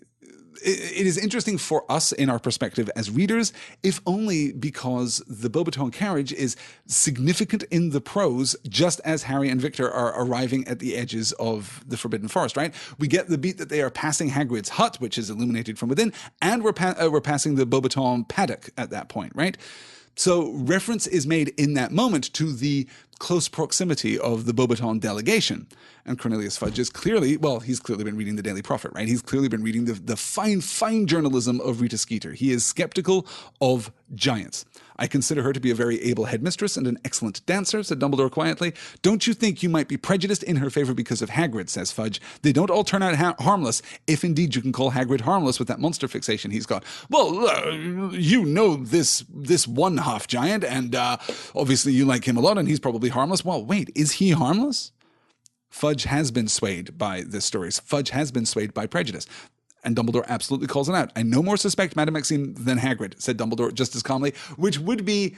It is interesting for us in our perspective as readers, if only because the Beauxbaton carriage is significant in the prose just as Harry and Victor are arriving at the edges of the Forbidden Forest, right? We get the beat that they are passing Hagrid's hut, which is illuminated from within, and we're passing the Beauxbaton paddock at that point, right? So reference is made in that moment to the close proximity of the Beauxbaton delegation. And Cornelius Fudge is clearly, well, he's clearly been reading the Daily Prophet, right? He's clearly been reading the fine journalism of Rita Skeeter. He is skeptical of giants. I consider her to be a very able headmistress and an excellent dancer, said Dumbledore quietly. Don't you think you might be prejudiced in her favor because of Hagrid, says Fudge. They don't all turn out harmless, if indeed you can call Hagrid harmless with that monster fixation he's got. Well, you know this one half giant, and obviously you like him a lot, and he's probably harmless. Well, wait, is he harmless? Fudge has been swayed by this story. Fudge has been swayed by prejudice. And Dumbledore absolutely calls it out. I no more suspect Madame Maxime than Hagrid, said Dumbledore just as calmly, which would be,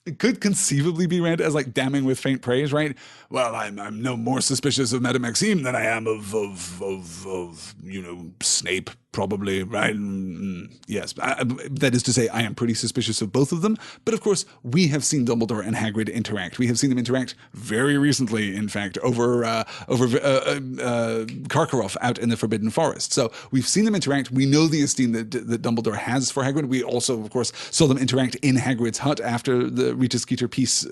it could conceivably be read as like damning with faint praise, right? Well, I'm no more suspicious of Madame Maxime than I am of Snape, probably, right? Yes, that is to say, I am pretty suspicious of both of them. But of course, we have seen Dumbledore and Hagrid interact. We have seen them interact very recently, in fact, over Karkaroff out in the Forbidden Forest. So we've seen them interact. We know the esteem that Dumbledore has for Hagrid. We also, of course, saw them interact in Hagrid's hut after the Rita Skeeter piece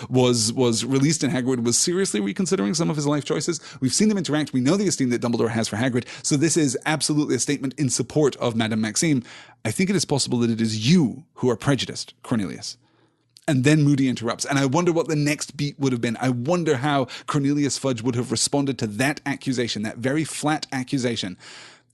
was released, and Hagrid was seriously reconsidering some of his life choices. We've seen them interact. We know the esteem that Dumbledore has for Hagrid. So this is absolutely a statement in support of Madame Maxime. I think it is possible that it is you who are prejudiced, Cornelius. And then Moody interrupts. And I wonder what the next beat would have been. I wonder how Cornelius Fudge would have responded to that accusation, that very flat accusation,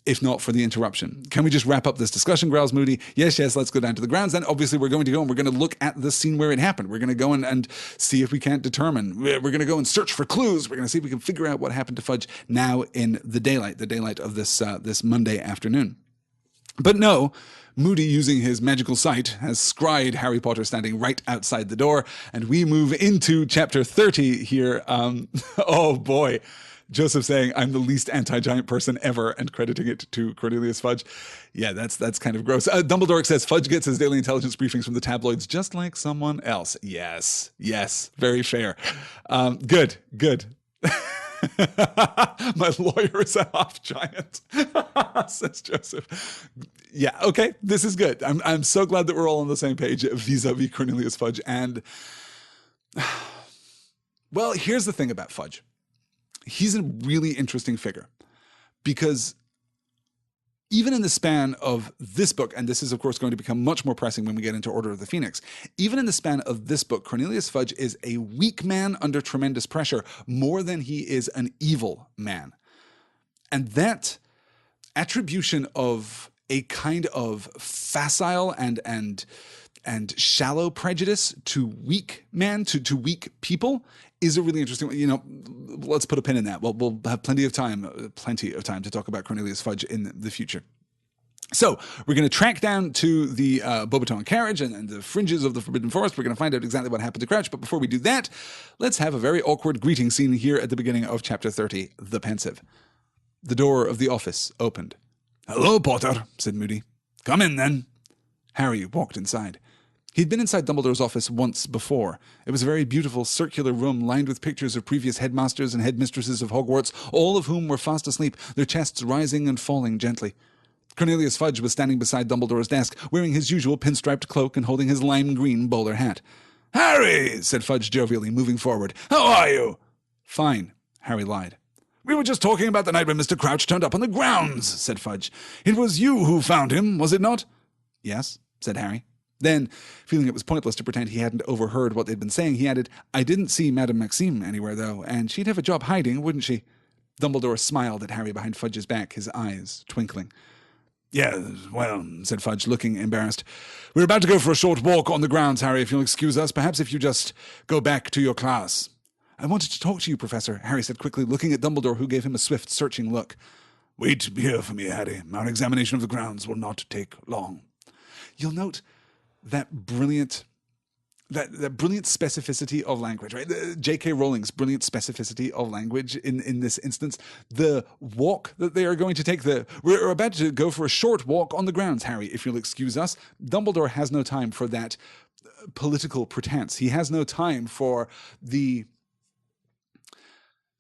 if not for the interruption. Can we just wrap up this discussion, growls Moody? Yes, let's go down to the grounds. Then obviously we're going to go and we're going to look at the scene where it happened. We're going to go and see if we can't determine. We're going to go and search for clues. We're going to see if we can figure out what happened to Fudge now in the daylight of this Monday afternoon. But no, Moody, using his magical sight, has scried Harry Potter standing right outside the door, and we move into chapter 30 here. Oh boy. Joseph saying, I'm the least anti-giant person ever, and crediting it to Cornelius Fudge. Yeah, that's kind of gross. Dumbledore says Fudge gets his daily intelligence briefings from the tabloids just like someone else. Yes, very fair. Good. My lawyer is a half giant, says Joseph. Yeah, okay, this is good. I'm so glad that we're all on the same page vis-a-vis Cornelius Fudge. And, well, here's the thing about Fudge. He's a really interesting figure because even in the span of this book, and this is, of course, going to become much more pressing when we get into Order of the Phoenix, even in the span of this book, Cornelius Fudge is a weak man under tremendous pressure, more than he is an evil man. And that attribution of a kind of facile and shallow prejudice to weak man, to weak people, is a really interesting, let's put a pin in that. We'll have plenty of time to talk about Cornelius Fudge in the future. So we're going to track down to the Beaubaton carriage and the fringes of the Forbidden Forest. We're going to find out exactly what happened to Crouch. But before we do that, let's have a very awkward greeting scene here at the beginning of Chapter 30, The Pensive. The door of the office opened. "Hello, Potter," said Moody. "Come in, then." Harry walked inside. He'd been inside Dumbledore's office once before. It was a very beautiful circular room lined with pictures of previous headmasters and headmistresses of Hogwarts, all of whom were fast asleep, their chests rising and falling gently. Cornelius Fudge was standing beside Dumbledore's desk, wearing his usual pinstriped cloak and holding his lime-green bowler hat. "Harry," said Fudge jovially, moving forward. "How are you?" "Fine," Harry lied. "We were just talking about the night when Mr. Crouch turned up on the grounds," said Fudge. "It was you who found him, was it not?" "Yes," said Harry. Then, feeling it was pointless to pretend he hadn't overheard what they'd been saying, he added, "I didn't see Madame Maxime anywhere, though, and she'd have a job hiding, wouldn't she?" Dumbledore smiled at Harry behind Fudge's back, his eyes twinkling. "Yes, well," said Fudge, looking embarrassed. "We're about to go for a short walk on the grounds, Harry, if you'll excuse us. Perhaps if you just go back to your class." "I wanted to talk to you, Professor," Harry said quickly, looking at Dumbledore, who gave him a swift, searching look. "Wait here for me, Harry. Our examination of the grounds will not take long." You'll note that brilliant specificity of language, right? J.K. Rowling's brilliant specificity of language in this instance. The walk that they are going to take, we're about to go for a short walk on the grounds, Harry, if you'll excuse us. Dumbledore has no time for that political pretense. He has no time for the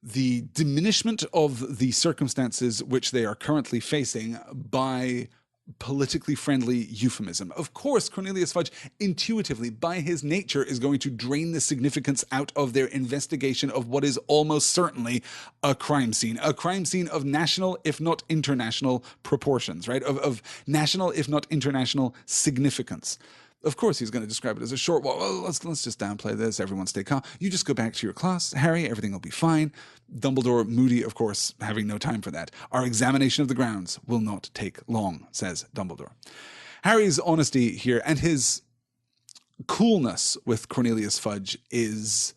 diminishment of the circumstances which they are currently facing by politically friendly euphemism. Of course, Cornelius Fudge intuitively, by his nature, is going to drain the significance out of their investigation of what is almost certainly a crime scene of national, if not international proportions, right? Of national, if not international significance. Of course, he's going to describe it as a short walk. Well, let's just downplay this. Everyone stay calm. You just go back to your class, Harry. Everything will be fine. Dumbledore, Moody, of course, having no time for that. "Our examination of the grounds will not take long," says Dumbledore. Harry's honesty here and his coolness with Cornelius Fudge is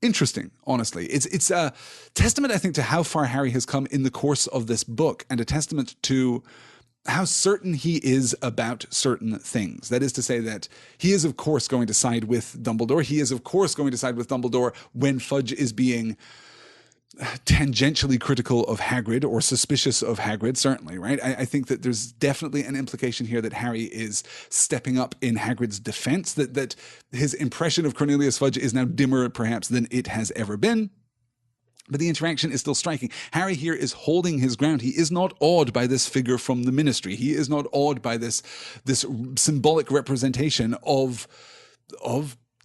interesting, honestly. It's a testament, I think, to how far Harry has come in the course of this book, and a testament to how certain he is about certain things. That is to say that he is, of course, going to side with Dumbledore. He is, of course, going to side with Dumbledore when Fudge is being tangentially critical of Hagrid or suspicious of Hagrid, certainly, right? I think that there's definitely an implication here that Harry is stepping up in Hagrid's defense, that his impression of Cornelius Fudge is now dimmer, perhaps, than it has ever been. But the interaction is still striking. Harry here is holding his ground. He is not awed by this figure from the Ministry. He is not awed by this symbolic representation of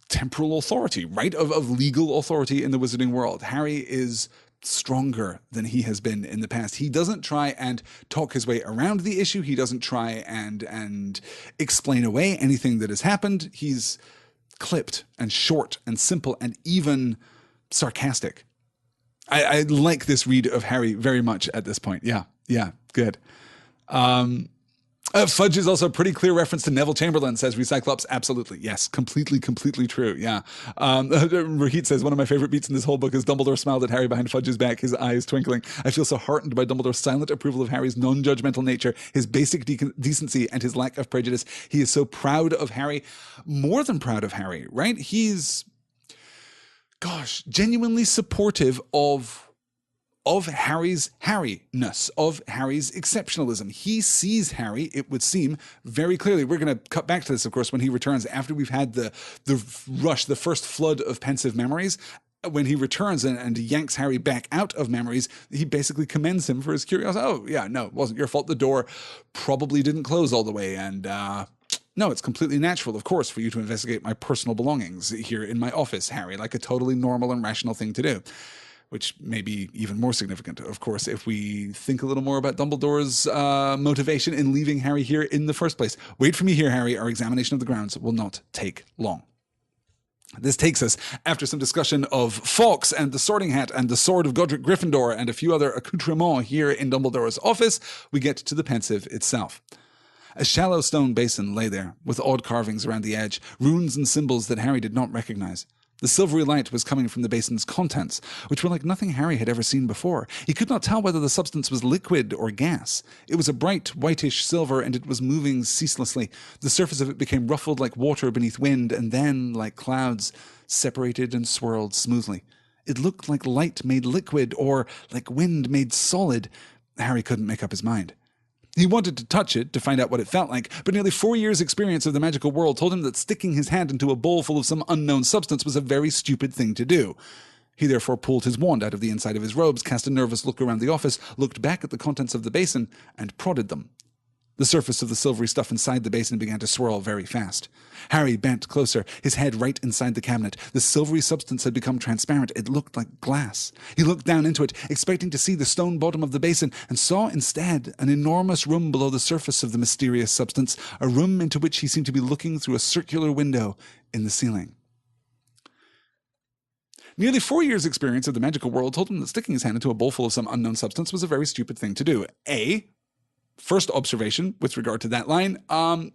temporal authority, right? Of legal authority in the wizarding world. Harry is stronger than he has been in the past. He doesn't try and talk his way around the issue. He doesn't try and explain away anything that has happened. He's clipped and short and simple and even sarcastic. I like this read of Harry very much at this point. Yeah, good. Fudge is also a pretty clear reference to Neville Chamberlain, says Recyclops. Absolutely. Yes, completely true. Yeah. Rahit says, one of my favorite beats in this whole book is Dumbledore smiled at Harry behind Fudge's back, his eyes twinkling. I feel so heartened by Dumbledore's silent approval of Harry's non-judgmental nature, his basic decency, and his lack of prejudice. He is so proud of Harry, more than proud of Harry, right? He's genuinely supportive of Harry's Harry-ness, of Harry's exceptionalism. He sees Harry, it would seem, very clearly. We're going to cut back to this, of course, when he returns, after we've had the rush, the first flood of pensive memories. When he returns and yanks Harry back out of memories, he basically commends him for his curiosity. Oh, yeah, no, it wasn't your fault. The door probably didn't close all the way, and no, it's completely natural, of course, for you to investigate my personal belongings here in my office, Harry, like a totally normal and rational thing to do. which may be even more significant, of course, if we think a little more about Dumbledore's motivation in leaving Harry here in the first place. Wait for me here, Harry. Our examination of the grounds will not take long. This takes us, after some discussion of Fawkes and the Sorting Hat and the Sword of Godric Gryffindor and a few other accoutrements here in Dumbledore's office, we get to the Pensieve itself. A shallow stone basin lay there, with odd carvings around the edge, runes and symbols that Harry did not recognize. The silvery light was coming from the basin's contents, which were like nothing Harry had ever seen before. He could not tell whether the substance was liquid or gas. It was a bright, whitish silver, and it was moving ceaselessly. The surface of it became ruffled like water beneath wind, and then, like clouds, separated and swirled smoothly. It looked like light made liquid, or like wind made solid. Harry couldn't make up his mind. He wanted to touch it to find out what it felt like, but nearly 4 years' experience of the magical world told him that sticking his hand into a bowl full of some unknown substance was a very stupid thing to do. He therefore pulled his wand out of the inside of his robes, cast a nervous look around the office, looked back at the contents of the basin, and prodded them. The surface of the silvery stuff inside the basin began to swirl very fast. Harry bent closer, his head right inside the cabinet. The silvery substance had become transparent. It looked like glass. He looked down into it, expecting to see the stone bottom of the basin, and saw instead an enormous room below the surface of the mysterious substance, a room into which he seemed to be looking through a circular window in the ceiling. Nearly 4 years' experience of the magical world told him that sticking his hand into a bowl full of some unknown substance was a very stupid thing to do. First observation with regard to that line,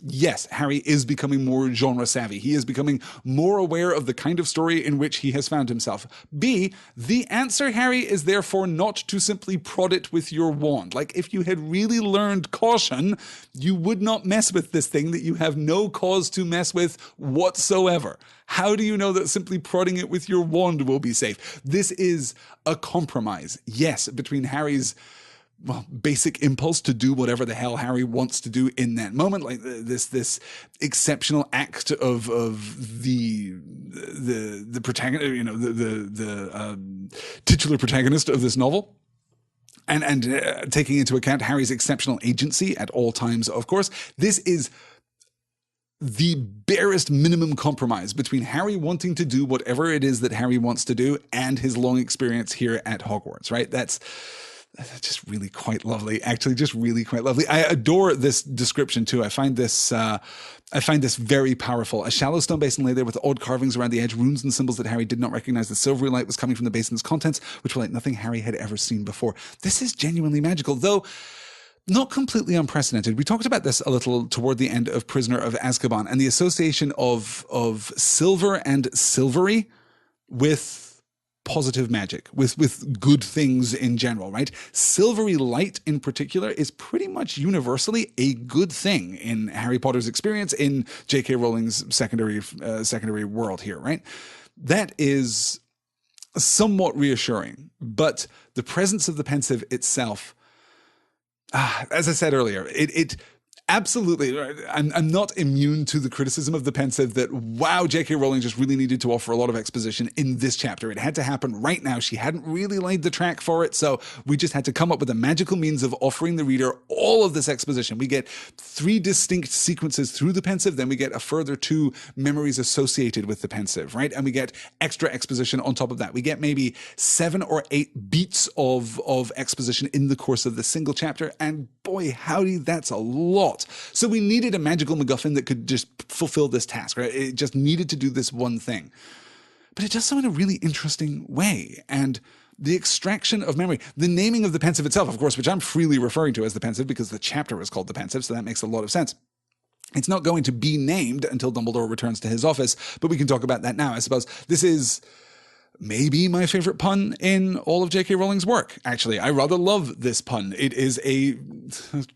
yes, Harry is becoming more genre savvy. He is becoming more aware of the kind of story in which he has found himself. B, the answer, Harry, is therefore not to simply prod it with your wand. Like, if you had really learned caution, you would not mess with this thing that you have no cause to mess with whatsoever. How do you know that simply prodding it with your wand will be safe? This is a compromise, yes, between Harry's basic impulse to do whatever the hell Harry wants to do in that moment, like this exceptional act of the protagonist, the titular protagonist of this novel. And taking into account Harry's exceptional agency at all times, of course, this is the barest minimum compromise between Harry wanting to do whatever it is that Harry wants to do and his long experience here at Hogwarts, right? That's just really quite lovely. Actually, just really quite lovely. I adore this description too. I find this very powerful. A shallow stone basin lay there with odd carvings around the edge, runes and symbols that Harry did not recognize. The silvery light was coming from the basin's contents, which were like nothing Harry had ever seen before. This is genuinely magical, though not completely unprecedented. We talked about this a little toward the end of Prisoner of Azkaban and the association of silver and silvery with positive magic, with good things in general, right? Silvery light in particular is pretty much universally a good thing in Harry Potter's experience in J.K. Rowling's secondary world here, right? That is somewhat reassuring, but the presence of the Pensieve itself, as I said earlier, it absolutely, I'm not immune to the criticism of the Pensieve that, wow, J.K. Rowling just really needed to offer a lot of exposition in this chapter. It had to happen right now. She hadn't really laid the track for it, so we just had to come up with a magical means of offering the reader all of this exposition. We get 3 distinct sequences through the Pensieve, then we get a further 2 memories associated with the Pensieve, right? And we get extra exposition on top of that. We get maybe 7 or 8 beats of exposition in the course of the single chapter, and boy, howdy, that's a lot. So we needed a magical MacGuffin that could just fulfill this task, right? It just needed to do this one thing. But it does so in a really interesting way. And the extraction of memory, the naming of the Pensieve itself, of course, which I'm freely referring to as the Pensieve because the chapter was called the Pensieve, so that makes a lot of sense. It's not going to be named until Dumbledore returns to his office, but we can talk about that now, I suppose. This is maybe my favorite pun in all of J.K. Rowling's work, actually. I rather love this pun. It is a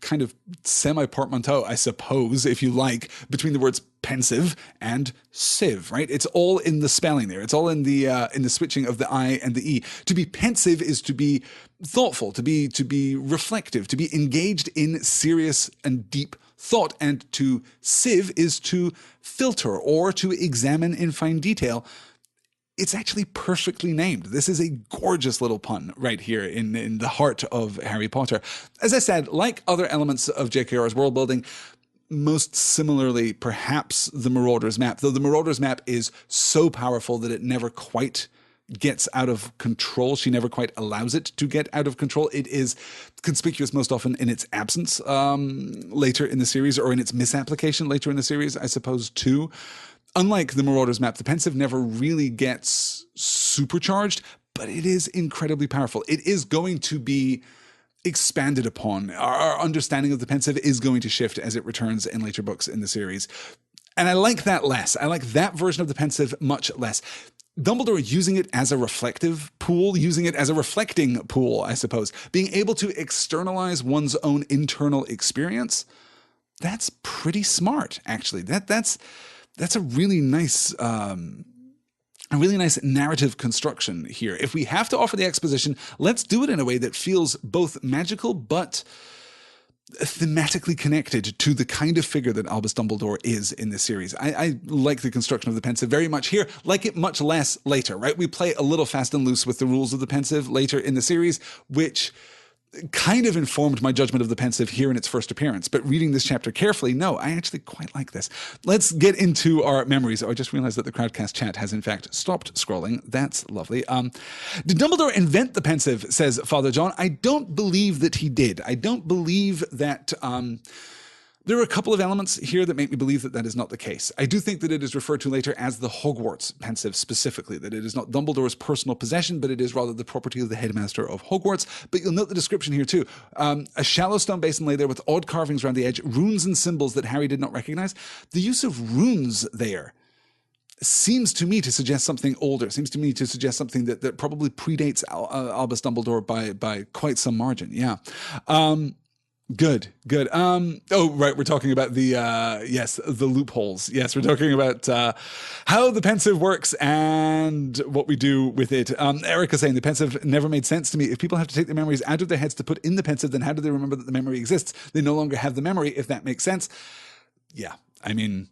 kind of semi-portmanteau, I suppose, if you like, between the words pensive and sieve, right? It's all in the spelling there. It's all in the switching of the I and the E. To be pensive is to be thoughtful, to be reflective, to be engaged in serious and deep thought, and to sieve is to filter or to examine in fine detail. It's actually perfectly named. This is a gorgeous little pun right here in the heart of Harry Potter. As I said, like other elements of J.K.R.'s world building, most similarly, perhaps the Marauder's Map, though the Marauder's Map is so powerful that it never quite gets out of control. She never quite allows it to get out of control. It is conspicuous most often in its absence later in the series, or in its misapplication later in the series, I suppose, too. Unlike the Marauders map, the Pensive never really gets supercharged, but it is incredibly powerful. It is going to be expanded upon. Our understanding of the Pensive is going to shift as it returns in later books in the series. And I like that less. I like that version of the Pensive much less. Dumbledore using it as a reflective pool, using it as a reflecting pool, I suppose, being able to externalize one's own internal experience, that's pretty smart, actually. That's a really nice narrative construction here. If we have to offer the exposition, let's do it in a way that feels both magical but thematically connected to the kind of figure that Albus Dumbledore is in this series. I like the construction of the Pensive very much here, like it much less later, right? We play a little fast and loose with the rules of the Pensive later in the series, which kind of informed my judgment of the Pensive here in its first appearance. But reading this chapter carefully, no, I actually quite like this. Let's get into our memories. Oh, I just realized that the Crowdcast chat has in fact stopped scrolling. That's lovely. Did Dumbledore invent the Pensive, says Father John? I don't believe that he did. I don't believe that... There are a couple of elements here that make me believe that that is not the case. I do think that it is referred to later as the Hogwarts Pensive specifically, that it is not Dumbledore's personal possession, but it is rather the property of the headmaster of Hogwarts. But you'll note the description here too. A shallow stone basin lay there with odd carvings around the edge, runes and symbols that Harry did not recognize. The use of runes there seems to me to suggest something older, seems to me to suggest something that probably predates Albus Dumbledore by quite some margin. Yeah. Good. Oh, right. We're talking about the loopholes. Yes, we're talking about how the Pensive works and what we do with it. Erica saying the Pensive never made sense to me. If people have to take their memories out of their heads to put in the Pensive, then how do they remember that the memory exists? They no longer have the memory, if that makes sense. Yeah, I mean...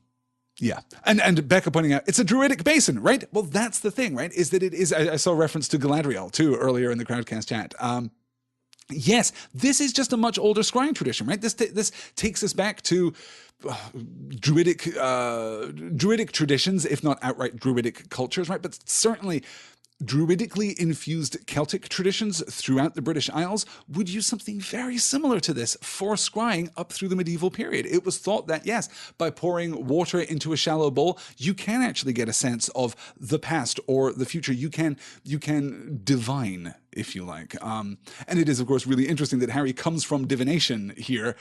Yeah. And Becca pointing out, it's a druidic basin, right? Well, that's the thing, right? Is that it is... I saw reference to Galadriel, too, earlier in the Crowdcast chat. Yes, this is just a much older scrying tradition, right? This takes us back to druidic traditions, if not outright druidic cultures, right? But certainly druidically infused Celtic traditions throughout the British Isles would use something very similar to this for scrying up through the medieval period. It was thought that, yes, by pouring water into a shallow bowl, you can actually get a sense of the past or the future. You can divine, if you like. And it is, of course, really interesting that Harry comes from divination here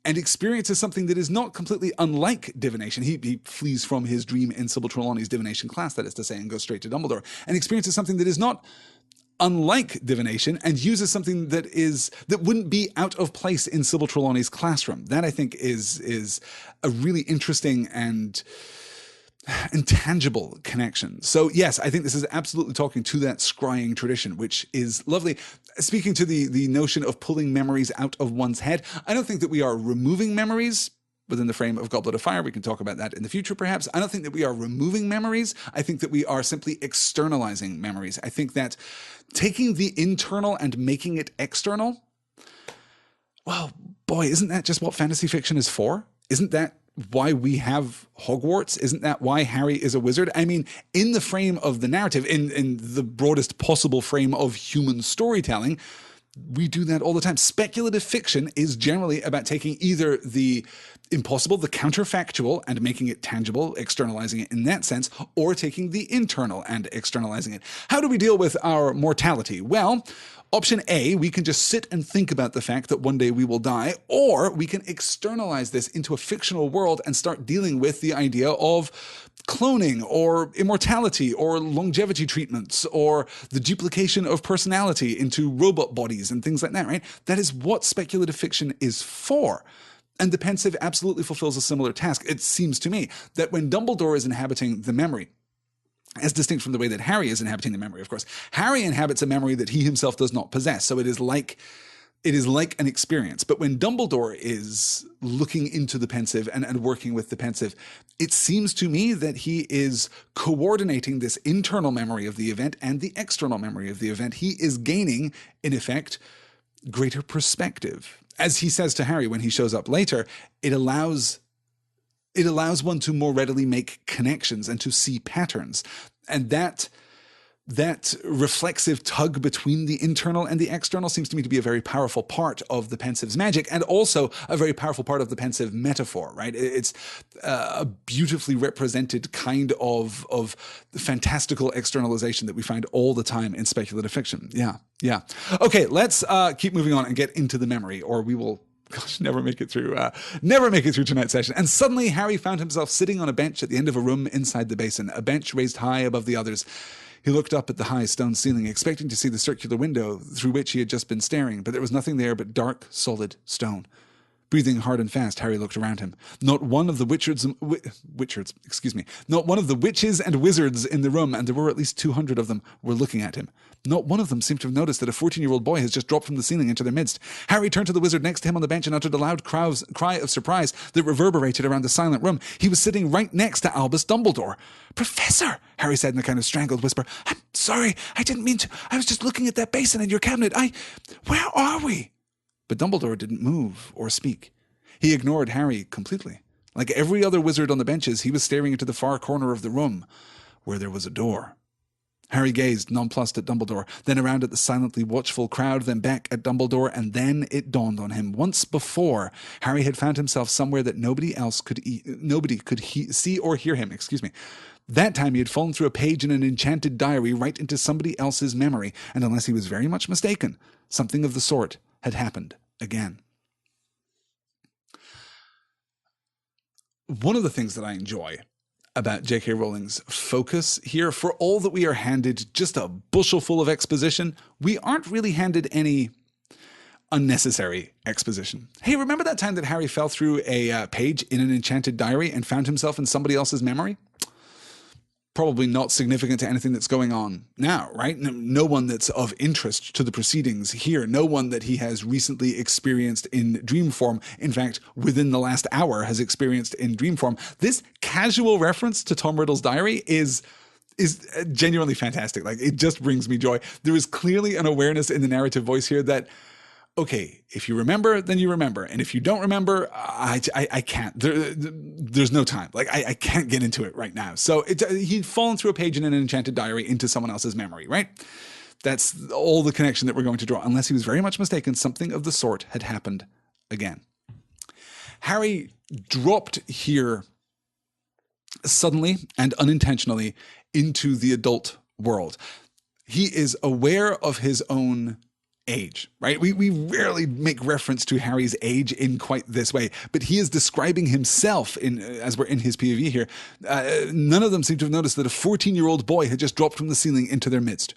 and experiences something that is not completely unlike divination. He flees from his dream in Sybil Trelawney's divination class, that is to say, and goes straight to Dumbledore, and experiences something that is not unlike divination and uses something that wouldn't be out of place in Sybil Trelawney's classroom. That, I think, is a really interesting and intangible connection. So yes, I think this is absolutely talking to that scrying tradition, which is lovely. Speaking to the notion of pulling memories out of one's head, I don't think that we are removing memories within the frame of Goblet of Fire. We can talk about that in the future, perhaps. I don't think that we are removing memories. I think that we are simply externalizing memories. I think that taking the internal and making it external, well, boy, isn't that just what fantasy fiction is for? Isn't that why we have Hogwarts? Isn't that why Harry is a wizard? I mean, in the frame of the narrative, in the broadest possible frame of human storytelling, we do that all the time. Speculative fiction is generally about taking either the impossible, the counterfactual, and making it tangible, externalizing it in that sense, or taking the internal and externalizing it. How do we deal with our mortality? Well, option A, we can just sit and think about the fact that one day we will die, or we can externalize this into a fictional world and start dealing with the idea of cloning or immortality or longevity treatments or the duplication of personality into robot bodies and things like that, right? That is what speculative fiction is for. And the Pensive absolutely fulfills a similar task. It seems to me that when Dumbledore is inhabiting the memory, as distinct from the way that Harry is inhabiting the memory, of course, Harry inhabits a memory that he himself does not possess. So it is like an experience. But when Dumbledore is looking into the Pensive and working with the Pensive, it seems to me that he is coordinating this internal memory of the event and the external memory of the event. He is gaining, in effect, greater perspective. As he says to Harry when he shows up later, it allows one to more readily make connections and to see patterns. And that that reflexive tug between the internal and the external seems to me to be a very powerful part of the Pensieve's magic, and also a very powerful part of the Pensieve metaphor, right? It's a beautifully represented kind of fantastical externalization that we find all the time in speculative fiction. Yeah. Okay, let's keep moving on and get into the memory, or we will never make it through tonight's session. And suddenly Harry found himself sitting on a bench at the end of a room inside the basin, a bench raised high above the others. He looked up at the high stone ceiling, expecting to see the circular window through which he had just been staring, but there was nothing there but dark, solid stone. Breathing hard and fast, Harry looked around him. Not one of the not one of the witches and wizards in the room, and there were at least 200 of them, were looking at him. Not one of them seemed to have noticed that a 14-year-old boy has just dropped from the ceiling into their midst. Harry turned to the wizard next to him on the bench and uttered a loud cry of surprise that reverberated around the silent room. He was sitting right next to Albus Dumbledore. "Professor," Harry said in a kind of strangled whisper, "I'm sorry, I didn't mean to. I was just looking at that basin in your cabinet. Where are we?" But Dumbledore didn't move or speak. He ignored Harry completely. Like every other wizard on the benches, he was staring into the far corner of the room, where there was a door. Harry gazed, nonplussed, at Dumbledore, then around at the silently watchful crowd, then back at Dumbledore, and then it dawned on him. Once before, Harry had found himself somewhere that nobody could see or hear him. That time he had fallen through a page in an enchanted diary right into somebody else's memory, and unless he was very much mistaken, something of the sort had happened again. One of the things that I enjoy about J.K. Rowling's focus here, for all that we are handed just a bushel full of exposition, we aren't really handed any unnecessary exposition. Hey, remember that time that Harry fell through a page in an enchanted diary and found himself in somebody else's memory? Probably not significant to anything that's going on now, right? No one that's of interest to the proceedings here. No one that he has recently experienced in dream form. In fact, within the last hour has experienced in dream form. This casual reference to Tom Riddle's diary is genuinely fantastic. Like, it just brings me joy. There is clearly an awareness in the narrative voice here that, okay, if you remember, then you remember. And if you don't remember, I can't. There's no time. Like, I can't get into it right now. So he'd fallen through a page in an enchanted diary into someone else's memory, right? That's all the connection that we're going to draw. Unless he was very much mistaken, something of the sort had happened again. Harry dropped here suddenly and unintentionally into the adult world. He is aware of his own age, right? We rarely make reference to Harry's age in quite this way, but he is describing himself as we're in his POV here. None of them seem to have noticed that a 14-year-old boy had just dropped from the ceiling into their midst.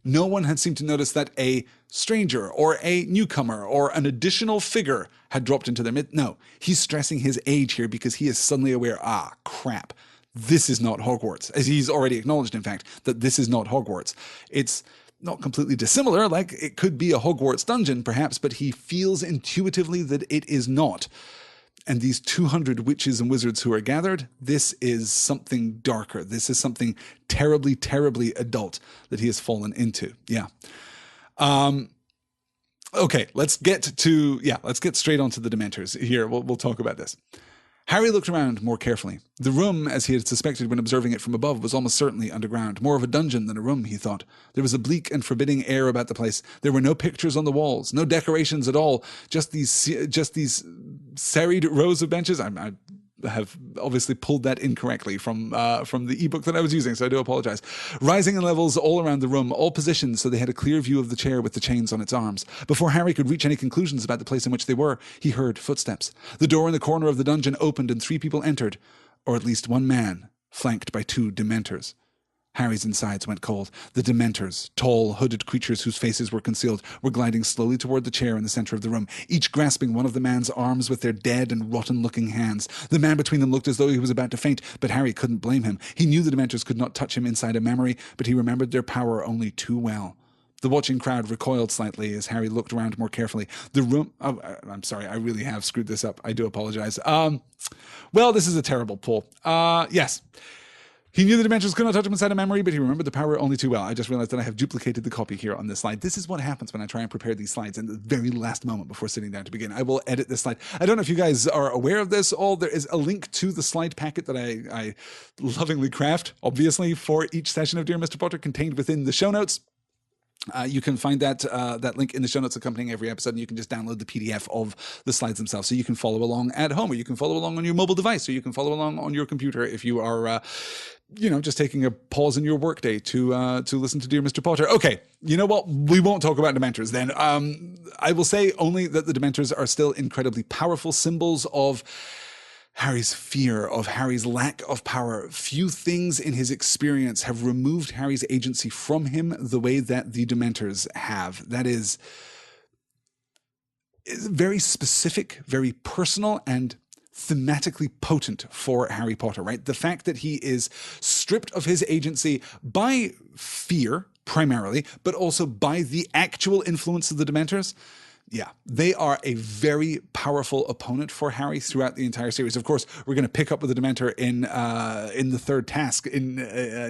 No one had seemed to notice that a stranger or a newcomer or an additional figure had dropped into their midst. No, he's stressing his age here because he is suddenly aware, crap, this is not Hogwarts. As he's already acknowledged, in fact, that this is not Hogwarts. It's not completely dissimilar, like it could be a Hogwarts dungeon perhaps, but he feels intuitively that it is not. And these 200 witches and wizards who are gathered, this is something darker. This is something terribly, terribly adult that he has fallen into. Yeah. Okay, let's get straight onto the Dementors here. We'll talk about this. Harry looked around more carefully. The room, as he had suspected when observing it from above, was almost certainly underground. More of a dungeon than a room, he thought. There was a bleak and forbidding air about the place. There were no pictures on the walls, no decorations at all. Just these serried rows of benches. I have obviously pulled that incorrectly from the ebook that I was using, so I do apologize. Rising in levels all around the room, all positioned so they had a clear view of the chair with the chains on its arms. Before Harry could reach any conclusions about the place in which they were, he heard footsteps. The door in the corner of the dungeon opened and 3 people entered, or at least 1 man, flanked by 2 Dementors. Harry's insides went cold. The Dementors, tall, hooded creatures whose faces were concealed, were gliding slowly toward the chair in the center of the room, each grasping one of the man's arms with their dead and rotten-looking hands. The man between them looked as though he was about to faint, but Harry couldn't blame him. He knew the Dementors could not touch him inside a memory, but he remembered their power only too well. The watching crowd recoiled slightly as Harry looked around more carefully. The room... Oh, I'm sorry, I really have screwed this up. I do apologize. Well, this is a terrible pull. Yes. He knew the Dementors could not touch him inside a memory, but he remembered the power only too well. I just realized that I have duplicated the copy here on this slide. This is what happens when I try and prepare these slides in the very last moment before sitting down to begin. I will edit this slide. I don't know if you guys are aware of this all. There is a link to the slide packet that I lovingly craft, obviously, for each session of Dear Mr. Potter contained within the show notes. You can find that link in the show notes accompanying every episode, and you can just download the PDF of the slides themselves, so you can follow along at home, or you can follow along on your mobile device, or you can follow along on your computer if you are, just taking a pause in your workday to listen to Dear Mr. Potter. Okay, you know what? We won't talk about Dementors then. I will say only that the Dementors are still incredibly powerful symbols of Harry's fear, of Harry's lack of power. Few things in his experience have removed Harry's agency from him the way that the Dementors have. That is very specific, very personal, and thematically potent for Harry Potter, right? The fact that he is stripped of his agency by fear, primarily, but also by the actual influence of the Dementors. Yeah, they are a very powerful opponent for Harry throughout the entire series. Of course, we're going to pick up with the Dementor in the third task in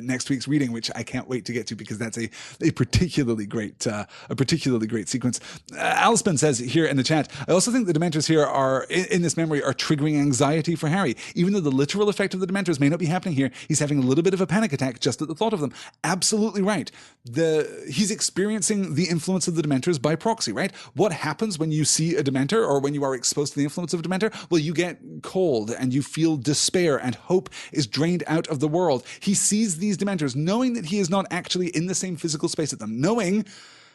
next week's reading, which I can't wait to get to because that's a particularly great sequence. Alispin says here in the chat, I also think the Dementors here are in this memory are triggering anxiety for Harry, even though the literal effect of the Dementors may not be happening here. He's having a little bit of a panic attack just at the thought of them. Absolutely right. He's experiencing the influence of the Dementors by proxy, right? What happens when you see a Dementor or when you are exposed to the influence of a Dementor? Well, you get cold and you feel despair, and hope is drained out of the world. He sees these Dementors knowing that he is not actually in the same physical space as them, knowing,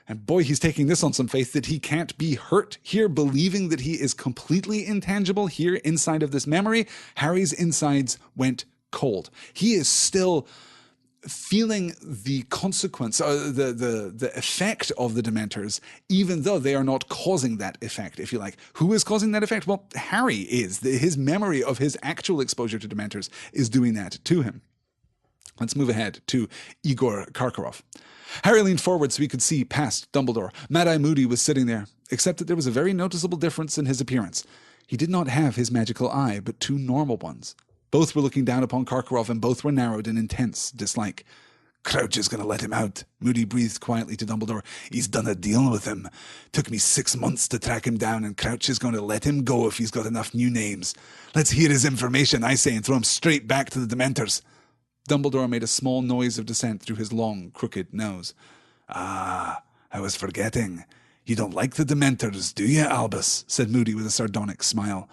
and boy, he's taking this on some faith, that he can't be hurt here, believing that he is completely intangible here inside of this memory. Harry's insides went cold. He is still feeling the consequence, the effect of the Dementors, even though they are not causing that effect, if you like. Who is causing that effect? Well, Harry is. His memory of his actual exposure to Dementors is doing that to him. Let's move ahead to Igor Karkaroff. Harry leaned forward so he could see past Dumbledore. Mad-Eye Moody was sitting there, except that there was a very noticeable difference in his appearance. He did not have his magical eye, but two normal ones. Both were looking down upon Karkaroff, and both were narrowed in intense dislike. Crouch is going to let him out, Moody breathed quietly to Dumbledore. He's done a deal with him. Took me 6 months to track him down, and Crouch is going to let him go if he's got enough new names. Let's hear his information, I say, and throw him straight back to the Dementors. Dumbledore made a small noise of dissent through his long, crooked nose. Ah, I was forgetting. You don't like the Dementors, do you, Albus? Said Moody with a sardonic smile.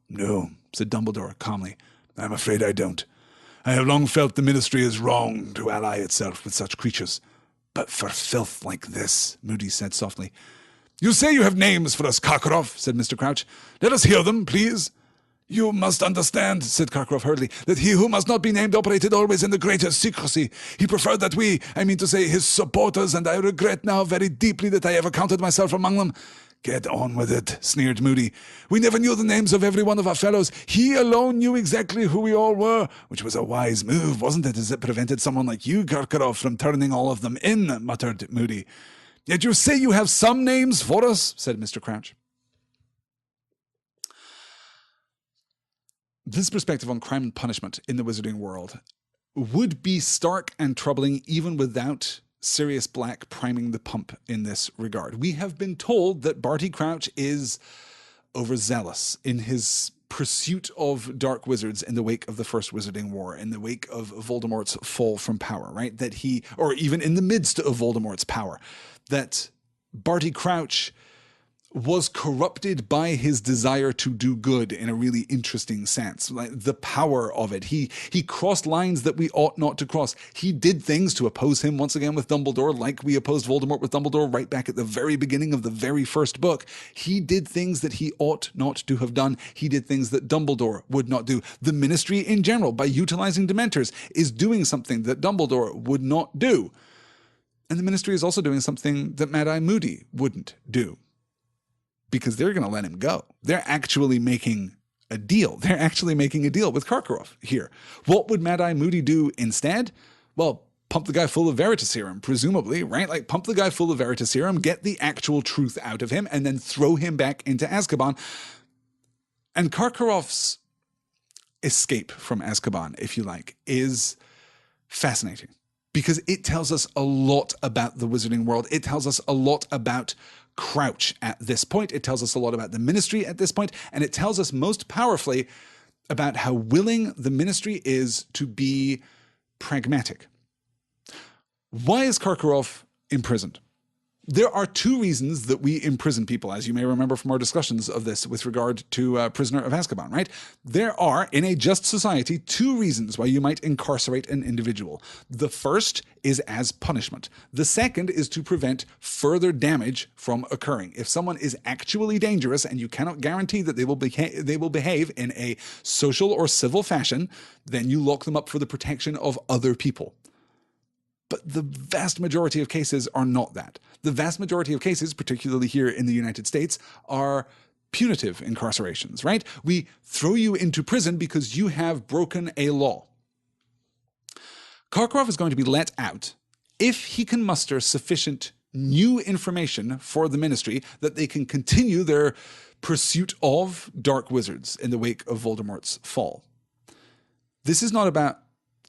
No, said Dumbledore calmly. I'm afraid I don't. I have long felt the Ministry is wrong to ally itself with such creatures. But for filth like this, Moody said softly. You say you have names for us, Karkaroff, said Mr. Crouch. Let us hear them, please. You must understand, said Karkaroff hurriedly, that he who must not be named operated always in the greatest secrecy. He preferred that we, I mean to say his supporters, and I regret now very deeply that I ever counted myself among them. Get on with it, sneered Moody. We never knew the names of every one of our fellows. He alone knew exactly who we all were, which was a wise move, wasn't it, as it prevented someone like you, Karkaroff, from turning all of them in, muttered Moody. Yet you say you have some names for us, said Mr. Crouch. This perspective on crime and punishment in the wizarding world would be stark and troubling even without Sirius Black priming the pump in this regard. We have been told that Barty Crouch is overzealous in his pursuit of dark wizards in the wake of the First Wizarding War, in the wake of Voldemort's fall from power, right? That he, or even in the midst of Voldemort's power, that Barty Crouch was corrupted by his desire to do good in a really interesting sense. Like the power of it. He crossed lines that we ought not to cross. He did things to oppose him once again with Dumbledore, like we opposed Voldemort with Dumbledore right back at the very beginning of the very first book. He did things that he ought not to have done. He did things that Dumbledore would not do. The Ministry in general, by utilizing Dementors, is doing something that Dumbledore would not do. And the Ministry is also doing something that Mad-Eye Moody wouldn't do. Because they're going to let him go. They're actually making a deal. They're actually making a deal with Karkaroff here. What would Mad-Eye Moody do instead? Well, pump the guy full of Veritaserum, presumably, right? Like, pump the guy full of Veritaserum, get the actual truth out of him, and then throw him back into Azkaban. And Karkaroff's escape from Azkaban, if you like, is fascinating because it tells us a lot about the wizarding world. It tells us a lot about Crouch at this point. It tells us a lot about the Ministry at this point, and it tells us most powerfully about how willing the Ministry is to be pragmatic. Why is Karkaroff imprisoned? There are two reasons that we imprison people, as you may remember from our discussions of this with regard to Prisoner of Azkaban, right? There are, in a just society, two reasons why you might incarcerate an individual. The first is as punishment. The second is to prevent further damage from occurring. If someone is actually dangerous and you cannot guarantee that they will behave in a social or civil fashion, then you lock them up for the protection of other people. But the vast majority of cases are not that. The vast majority of cases, particularly here in the United States, are punitive incarcerations, right? We throw you into prison because you have broken a law. Karkaroff is going to be let out if he can muster sufficient new information for the Ministry that they can continue their pursuit of dark wizards in the wake of Voldemort's fall. This is not about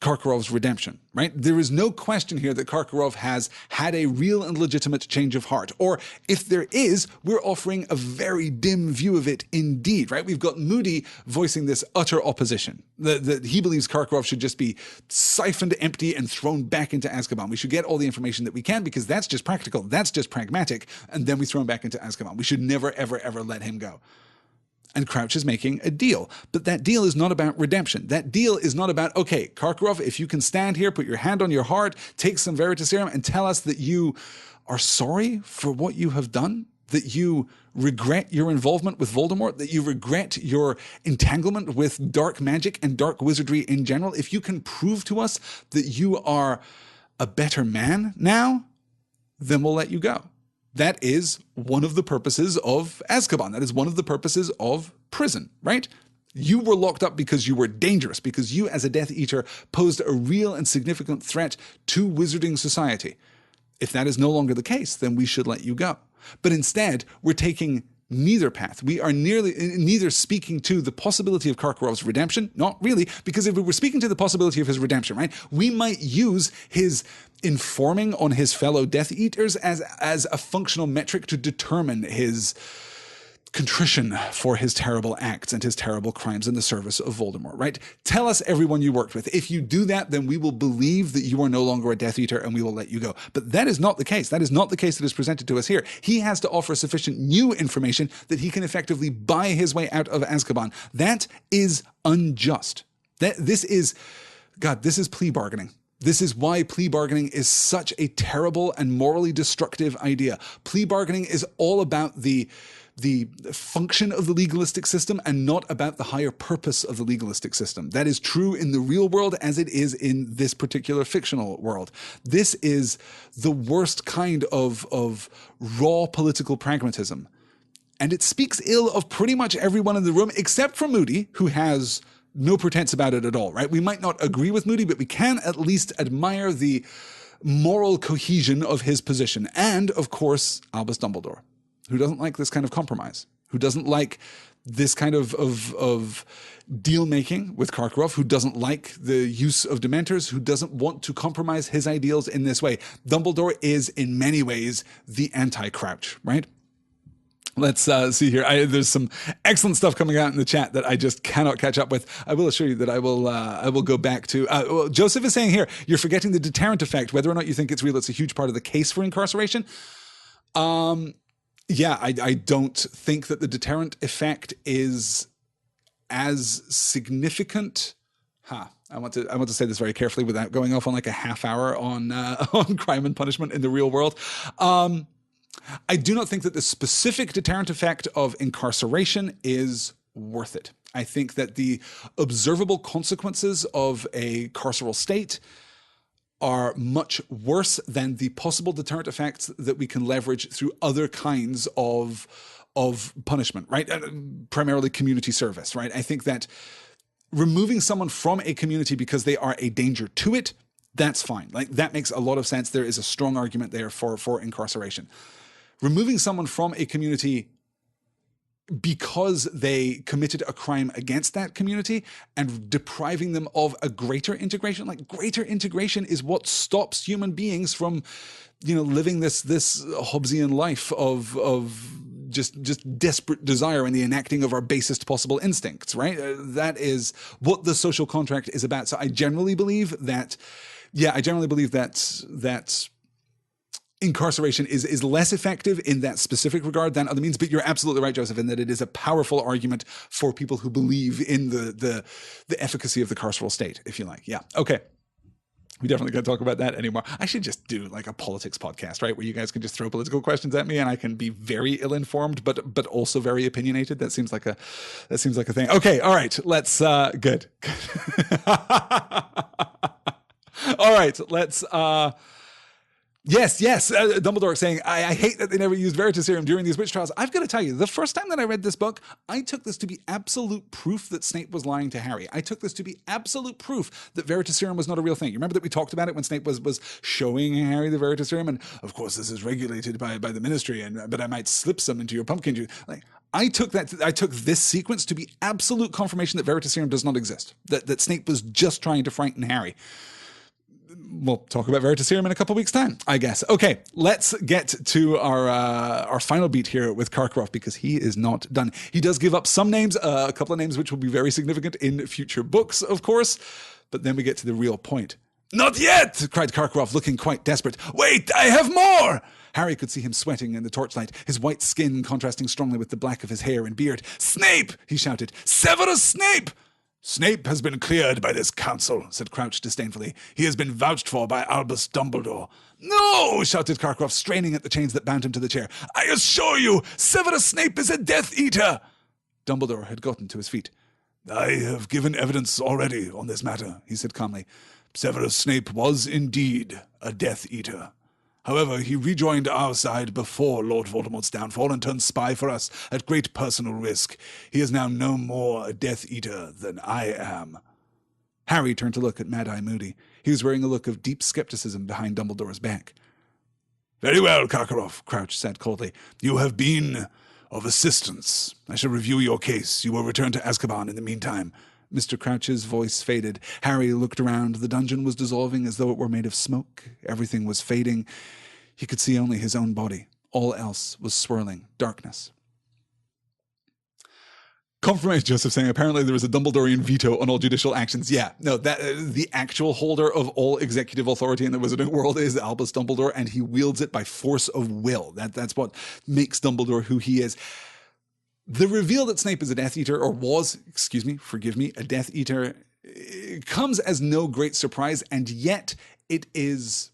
Karkaroff's redemption, right? There is no question here that Karkaroff has had a real and legitimate change of heart. Or if there is, we're offering a very dim view of it indeed, right? We've got Moody voicing this utter opposition, that he believes Karkaroff should just be siphoned empty and thrown back into Azkaban. We should get all the information that we can because that's just practical, that's just pragmatic, and then we throw him back into Azkaban. We should never, ever, ever let him go. And Crouch is making a deal. But that deal is not about redemption. That deal is not about, okay, Karkaroff, if you can stand here, put your hand on your heart, take some Veritaserum and tell us that you are sorry for what you have done, that you regret your involvement with Voldemort, that you regret your entanglement with dark magic and dark wizardry in general. If you can prove to us that you are a better man now, then we'll let you go. That is one of the purposes of Azkaban. That is one of the purposes of prison, right? You were locked up because you were dangerous, because you as a Death Eater posed a real and significant threat to wizarding society. If that is no longer the case, then we should let you go. But instead, we're taking neither path. We are neither speaking to the possibility of Karkaroff's redemption, not really, because if we were speaking to the possibility of his redemption, right, we might use his informing on his fellow Death Eaters as a functional metric to determine his contrition for his terrible acts and his terrible crimes in the service of Voldemort, right? Tell us everyone you worked with. If you do that, then we will believe that you are no longer a Death Eater and we will let you go. But that is not the case. That is not the case that is presented to us here. He has to offer sufficient new information that he can effectively buy his way out of Azkaban. That is unjust. This is plea bargaining. This is why plea bargaining is such a terrible and morally destructive idea. Plea bargaining is all about the function of the legalistic system and not about the higher purpose of the legalistic system. That is true in the real world as it is in this particular fictional world. This is the worst kind of raw political pragmatism. And it speaks ill of pretty much everyone in the room except for Moody, who has no pretense about it at all, right? We might not agree with Moody, but we can at least admire the moral cohesion of his position. And, of course, Albus Dumbledore, who doesn't like this kind of compromise, who doesn't like this kind of deal-making with Karkaroff, who doesn't like the use of Dementors, who doesn't want to compromise his ideals in this way. Dumbledore is, in many ways, the anti-Crouch, right? Let's see here. There's some excellent stuff coming out in the chat that I just cannot catch up with. I will assure you that I will go back to... well, Joseph is saying here, you're forgetting the deterrent effect. Whether or not you think it's real, it's a huge part of the case for incarceration. Yeah, I don't think that the deterrent effect is as significant. I want to say this very carefully without going off on like a half hour on crime and punishment in the real world. I do not think that the specific deterrent effect of incarceration is worth it. I think that the observable consequences of a carceral state are much worse than the possible deterrent effects that we can leverage through other kinds of punishment, right? Primarily community service, right? I think that removing someone from a community because they are a danger to it, that's fine. Like, that makes a lot of sense. There is a strong argument there for incarceration. Removing someone from a community because they committed a crime against that community and depriving them of a greater integration. Like, greater integration is what stops human beings from, living this Hobbesian life of just desperate desire and the enacting of our basest possible instincts, right? That is what the social contract is about. So I generally believe that incarceration is less effective in that specific regard than other means. But you're absolutely right, Joseph, in that it is a powerful argument for people who believe in the efficacy of the carceral state, if you like. Yeah. Okay. We definitely got to talk about that anymore. I should just do like a politics podcast, right? Where you guys can just throw political questions at me and I can be very ill-informed, but also very opinionated. That seems like a thing. Okay. All right. Let's, good. All right. Let's, Yes. Dumbledore saying, I hate that they never used Veritaserum during these witch trials. I've got to tell you, the first time that I read this book, I took this to be absolute proof that Snape was lying to Harry. I took this to be absolute proof that Veritaserum was not a real thing. You remember that we talked about it when Snape was showing Harry the Veritaserum? And of course, this is regulated by the ministry, but I might slip some into your pumpkin juice. Like, I took this sequence to be absolute confirmation that Veritaserum does not exist. That Snape was just trying to frighten Harry. We'll talk about Veritaserum in a couple of weeks' time, I guess. Okay, let's get to our final beat here with Karkaroff, because he is not done. He does give up some names, a couple of names which will be very significant in future books, of course, but then we get to the real point. "Not yet!" cried Karkaroff, looking quite desperate. "Wait, I have more!" Harry could see him sweating in the torchlight, his white skin contrasting strongly with the black of his hair and beard. "Snape!" he shouted. "Severus Snape!" "Snape has been cleared by this council," said Crouch disdainfully. "He has been vouched for by Albus Dumbledore." "No!" shouted Karkaroff, straining at the chains that bound him to the chair. "I assure you, Severus Snape is a Death Eater!" Dumbledore had gotten to his feet. "I have given evidence already on this matter," he said calmly. "Severus Snape was indeed a Death Eater. However, he rejoined our side before Lord Voldemort's downfall and turned spy for us at great personal risk. He is now no more a Death Eater than I am." Harry turned to look at Mad-Eye Moody. He was wearing a look of deep skepticism behind Dumbledore's back. "Very well, Karkaroff," Crouch said coldly. "You have been of assistance. I shall review your case. You will return to Azkaban in the meantime." Mr. Crouch's voice faded. Harry looked around. The dungeon was dissolving as though it were made of smoke. Everything was fading. He could see only his own body. All else was swirling darkness. Confirmation, Joseph saying, apparently there is a Dumbledorian veto on all judicial actions. Yeah, no, that the actual holder of all executive authority in the Wizarding world is Albus Dumbledore, and he wields it by force of will. That's what makes Dumbledore who he is. The reveal that Snape is a Death Eater, or was, a Death Eater, comes as no great surprise, and yet it is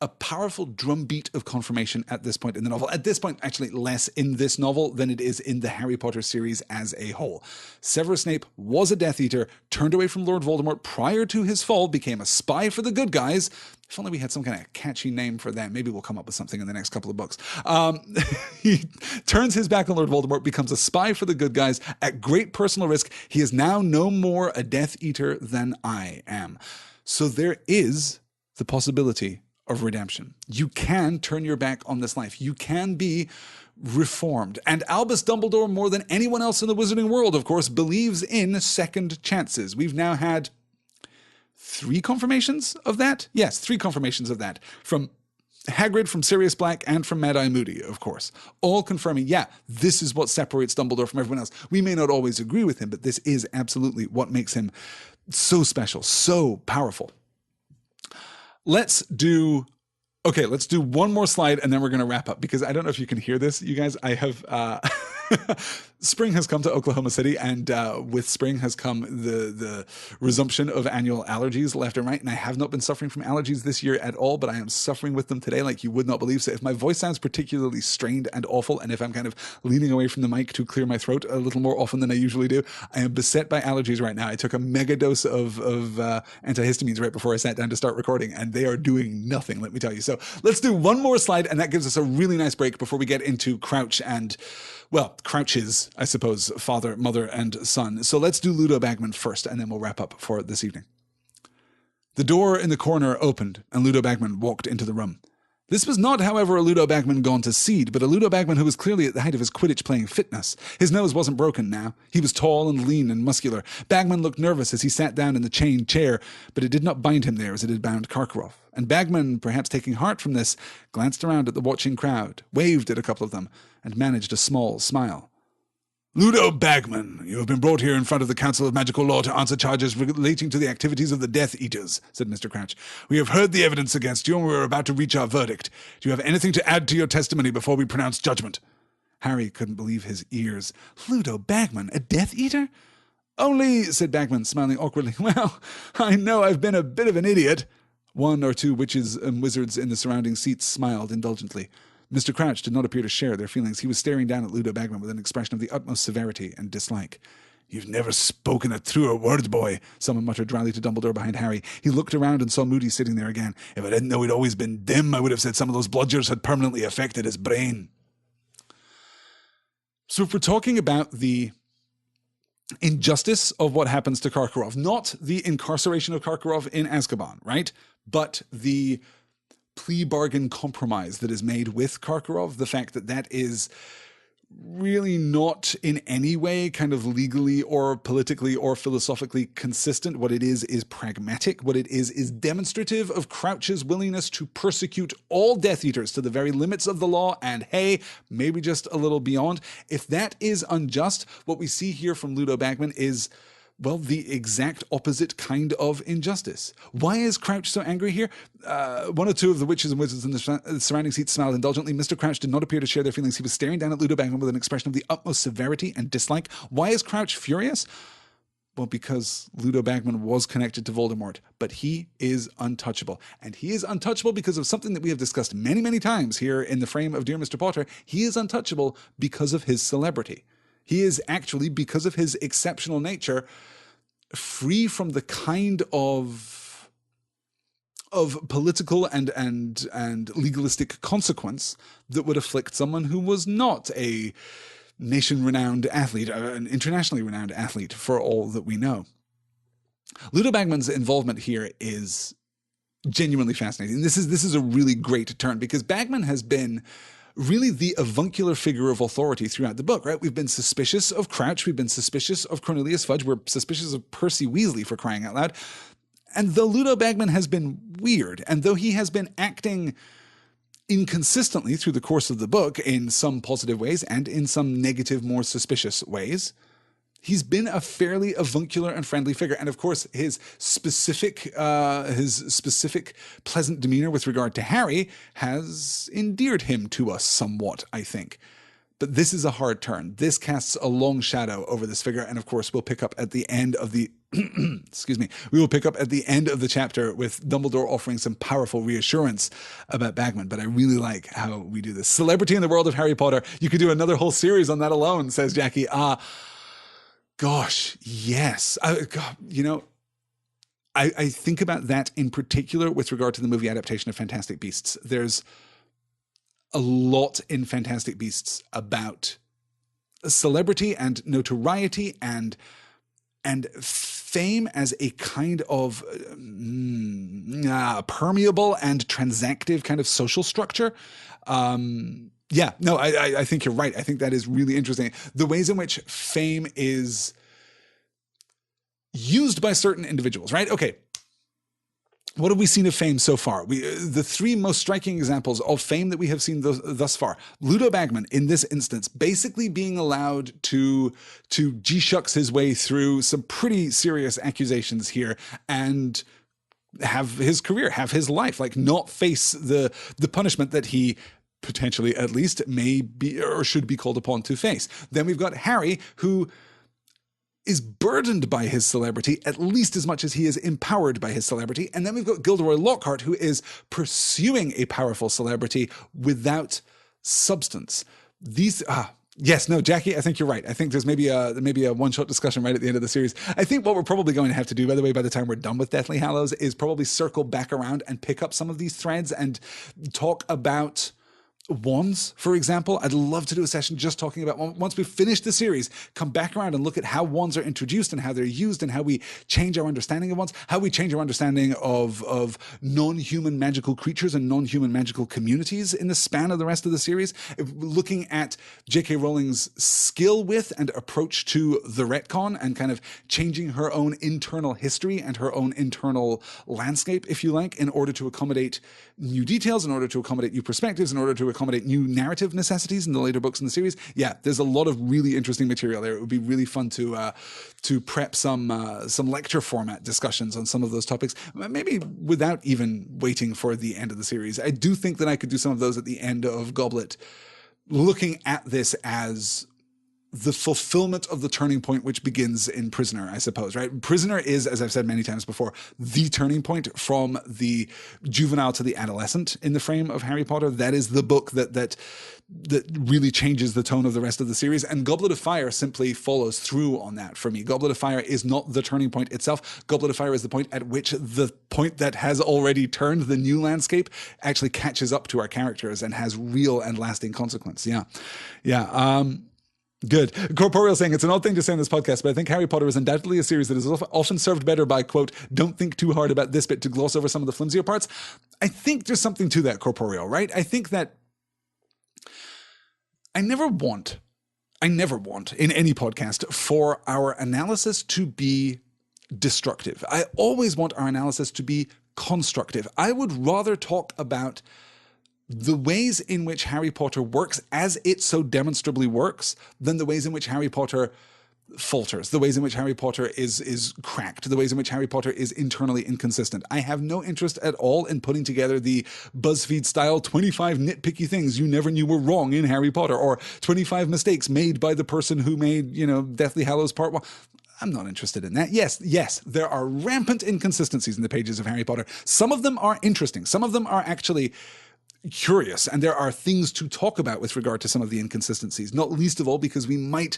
a powerful drumbeat of confirmation at this point in the novel. At this point, actually less in this novel than it is in the Harry Potter series as a whole. Severus Snape was a Death Eater, turned away from Lord Voldemort prior to his fall, became a spy for the good guys. If only we had some kind of catchy name for them. Maybe we'll come up with something in the next couple of books. He turns his back on Lord Voldemort, becomes a spy for the good guys at great personal risk. He is now no more a Death Eater than I am. So there is the possibility of redemption. You can turn your back on this life. You can be reformed. And Albus Dumbledore, more than anyone else in the Wizarding world, of course, believes in second chances. We've now had 3 confirmations of that? Yes, 3 confirmations of that. From Hagrid, from Sirius Black, and from Mad-Eye Moody, of course. All confirming, yeah, this is what separates Dumbledore from everyone else. We may not always agree with him, but this is absolutely what makes him so special, so powerful. Let's do one more slide and then we're going to wrap up, because I don't know if you can hear this, you guys. I have spring has come to Oklahoma City, and with spring has come the resumption of annual allergies left and right, and I have not been suffering from allergies this year at all, but I am suffering with them today like you would not believe. So if my voice sounds particularly strained and awful, and if I'm kind of leaning away from the mic to clear my throat a little more often than I usually do, I am beset by allergies right now. I took a mega dose of antihistamines right before I sat down to start recording, and they are doing nothing, let me tell you. So let's do one more slide, and that gives us a really nice break before we get into Crouch and, well, Crouch's, I suppose, father, mother, and son. So let's do Ludo Bagman first, and then we'll wrap up for this evening. The door in the corner opened, and Ludo Bagman walked into the room. This was not, however, a Ludo Bagman gone to seed, but a Ludo Bagman who was clearly at the height of his Quidditch-playing fitness. His nose wasn't broken now. He was tall and lean and muscular. Bagman looked nervous as he sat down in the chained chair, but it did not bind him there as it had bound Karkaroff. And Bagman, perhaps taking heart from this, glanced around at the watching crowd, waved at a couple of them, and managed a small smile. Ludo Bagman, you have been brought here in front of the Council of Magical Law to answer charges relating to the activities of the Death Eaters, said Mr. Crouch. We have heard the evidence against you, and we are about to reach our verdict. Do you have anything to add to your testimony before we pronounce judgment? Harry couldn't believe his ears. Ludo Bagman, a Death Eater? Only, said Bagman, smiling awkwardly, well, I know I've been a bit of an idiot. One or two witches and wizards in the surrounding seats smiled indulgently. Mr. Crouch did not appear to share their feelings. He was staring down at Ludo Bagman with an expression of the utmost severity and dislike. You've never spoken a truer word, boy, someone muttered dryly to Dumbledore behind Harry. He looked around and saw Moody sitting there again. If I didn't know he'd always been dim, I would have said some of those bludgers had permanently affected his brain. So if we're talking about the injustice of what happens to Karkaroff, not the incarceration of Karkaroff in Azkaban, right? But the plea bargain compromise that is made with Karkaroff, the fact that that is really not in any way kind of legally or politically or philosophically consistent. What it is pragmatic. What it is demonstrative of Crouch's willingness to persecute all Death Eaters to the very limits of the law and, hey, maybe just a little beyond. If that is unjust, what we see here from Ludo Bagman is, well, the exact opposite kind of injustice. Why is Crouch so angry here? One or two of the witches and wizards in the surrounding seats smiled indulgently. Mr. Crouch did not appear to share their feelings. He was staring down at Ludo Bagman with an expression of the utmost severity and dislike. Why is Crouch furious? Well, because Ludo Bagman was connected to Voldemort, but he is untouchable. And he is untouchable because of something that we have discussed many, many times here in the frame of Dear Mr. Potter. He is untouchable because of his celebrity. He is actually, because of his exceptional nature, free from the kind of political and legalistic consequence that would afflict someone who was not a nation-renowned athlete, an internationally renowned athlete, for all that we know. Ludo Bagman's involvement here is genuinely fascinating. This is a really great turn, because Bagman has been really the avuncular figure of authority throughout the book, right? We've been suspicious of Crouch. We've been suspicious of Cornelius Fudge. We're suspicious of Percy Weasley, for crying out loud. And though Ludo Bagman has been weird, and though he has been acting inconsistently through the course of the book in some positive ways and in some negative, more suspicious ways, he's been a fairly avuncular and friendly figure. And of course, his specific pleasant demeanor with regard to Harry has endeared him to us somewhat, I think. But this is a hard turn. This casts a long shadow over this figure. And of course, we'll pick up at the end of the excuse me. We will pick up at the end of the chapter with Dumbledore offering some powerful reassurance about Bagman. But I really like how we do this. Celebrity in the world of Harry Potter. You could do another whole series on that alone, says Jackie. Gosh, yes. I think about that in particular with regard to the movie adaptation of Fantastic Beasts. There's a lot in Fantastic Beasts about celebrity and notoriety and fame as a kind of permeable and transactive kind of social structure. Yeah, no, I think you're right. I think that is really interesting. The ways in which fame is used by certain individuals, right? Okay. What have we seen of fame so far? The three most striking examples of fame that we have seen thus far. Ludo Bagman, in this instance, basically being allowed to G-shucks his way through some pretty serious accusations here and have his career, have his life, like not face the punishment that he potentially at least may be or should be called upon to face. Then we've got Harry, who is burdened by his celebrity at least as much as he is empowered by his celebrity. And then we've got Gilderoy Lockhart, who is pursuing a powerful celebrity without substance. Yes, no, Jackie, I think you're right. I think there's maybe a one-shot discussion right at the end of the series. I think what we're probably going to have to do, by the way, by the time we're done with Deathly Hallows, is probably circle back around and pick up some of these threads and talk about wands, for example. I'd love to do a session just talking about, once we've finished the series, come back around and look at how wands are introduced and how they're used and how we change our understanding of wands, how we change our understanding of non-human magical creatures and non-human magical communities in the span of the rest of the series. Looking at J.K. Rowling's skill with and approach to the retcon and kind of changing her own internal history and her own internal landscape, if you like, in order to accommodate new details, in order to accommodate new perspectives, in order to accommodate new narrative necessities in the later books in the series. Yeah, there's a lot of really interesting material there. It would be really fun to prep some lecture format discussions on some of those topics, maybe without even waiting for the end of the series. I do think that I could do some of those at the end of Goblet, looking at this as the fulfillment of the turning point, which begins in Prisoner, I suppose, right? Prisoner is, as I've said many times before, the turning point from the juvenile to the adolescent in the frame of Harry Potter. That is the book that really changes the tone of the rest of the series. And Goblet of Fire simply follows through on that for me. Goblet of Fire is not the turning point itself. Goblet of Fire is the point at which the point that has already turned the new landscape actually catches up to our characters and has real and lasting consequence. Yeah. Good. Corporeal saying, it's an odd thing to say on this podcast, but I think Harry Potter is undoubtedly a series that is often served better by, quote, don't think too hard about this bit to gloss over some of the flimsier parts. I think there's something to that, Corporeal, right? I think that I never want in any podcast for our analysis to be destructive. I always want our analysis to be constructive. I would rather talk about the ways in which Harry Potter works as it so demonstrably works than the ways in which Harry Potter falters, the ways in which Harry Potter is cracked, the ways in which Harry Potter is internally inconsistent. I have no interest at all in putting together the BuzzFeed style 25 nitpicky things you never knew were wrong in Harry Potter, or 25 mistakes made by the person who made, Deathly Hallows Part 1. I'm not interested in that. Yes, there are rampant inconsistencies in the pages of Harry Potter. Some of them are interesting. Some of them are actually curious, and there are things to talk about with regard to some of the inconsistencies, not least of all because we might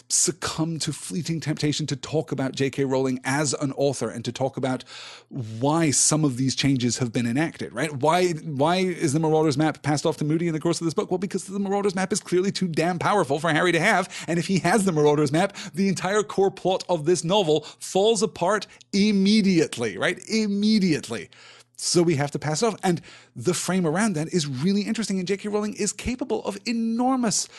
succumb to fleeting temptation to talk about J.K. Rowling as an author and to talk about why some of these changes have been enacted, right? Why is the Marauders map passed off to Moody in the course of this book? Well, because the Marauders map is clearly too damn powerful for Harry to have, and if he has the Marauders map, the entire core plot of this novel falls apart immediately, right? Immediately. So we have to pass it off. And the frame around that is really interesting. And J.K. Rowling is capable of enormous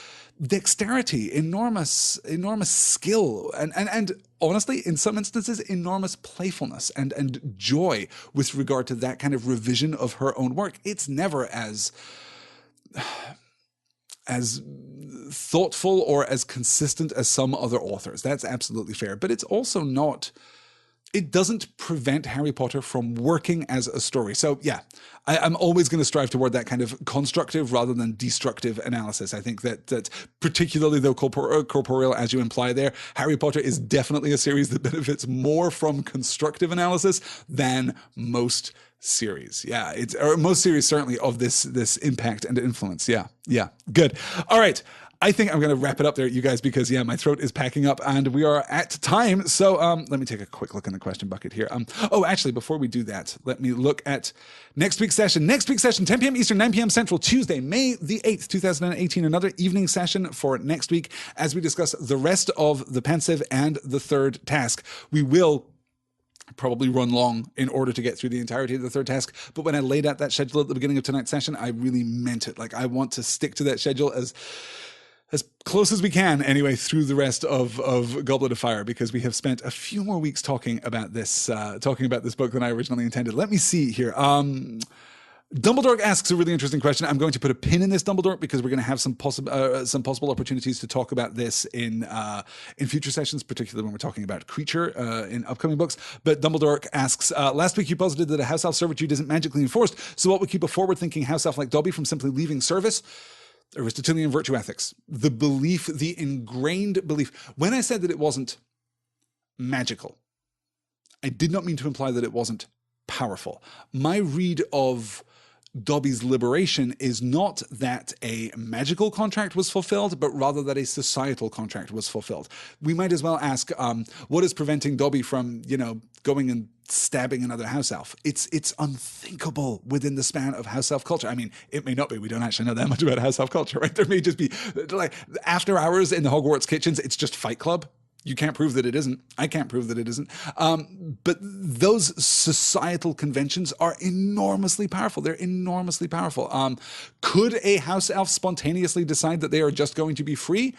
dexterity, enormous skill, and honestly, in some instances, enormous playfulness and joy with regard to that kind of revision of her own work. It's never as thoughtful or as consistent as some other authors. That's absolutely fair. But it's also not... It doesn't prevent Harry Potter from working as a story. So yeah, I'm always going to strive toward that kind of constructive rather than destructive analysis. I think that particularly though corporeal, as you imply there, Harry Potter is definitely a series that benefits more from constructive analysis than most series. Yeah, or most series certainly of this impact and influence. Yeah, good. All right. I think I'm going to wrap it up there, you guys, because, my throat is packing up and we are at time. So let me take a quick look in the question bucket here. Actually, before we do that, let me look at next week's session. 10 p.m. Eastern, 9 p.m. Central, Tuesday, May the 8th, 2018. Another evening session for next week as we discuss the rest of the Pensive and the third task. We will probably run long in order to get through the entirety of the third task. But when I laid out that schedule at the beginning of tonight's session, I really meant it. Like, I want to stick to that schedule as close as we can anyway through the rest of Goblet of Fire, because we have spent a few more weeks talking about this book than I originally intended. Let me see here. Dumbledore asks a really interesting question. I'm going to put a pin in this, Dumbledore, because we're going to have some possible opportunities to talk about this in future sessions, particularly when we're talking about Creature in upcoming books. But Dumbledore asks, last week you posited that a house elf servitude isn't magically enforced, so what would keep a forward-thinking house elf like Dobby from simply leaving service? Aristotelian virtue ethics. The ingrained belief. When I said that it wasn't magical, I did not mean to imply that it wasn't powerful. My read of Dobby's liberation is not that a magical contract was fulfilled, but rather that a societal contract was fulfilled. We might as well ask, what is preventing Dobby from, going and stabbing another house elf? It's unthinkable within the span of house elf culture. I mean, it may not be. We don't actually know that much about house elf culture, right? There may just be like after hours in the Hogwarts kitchens, it's just Fight Club. You can't prove that it isn't. I can't prove that it isn't. But those societal conventions are enormously powerful. They're enormously powerful. Could a house elf spontaneously decide that they are just going to be free?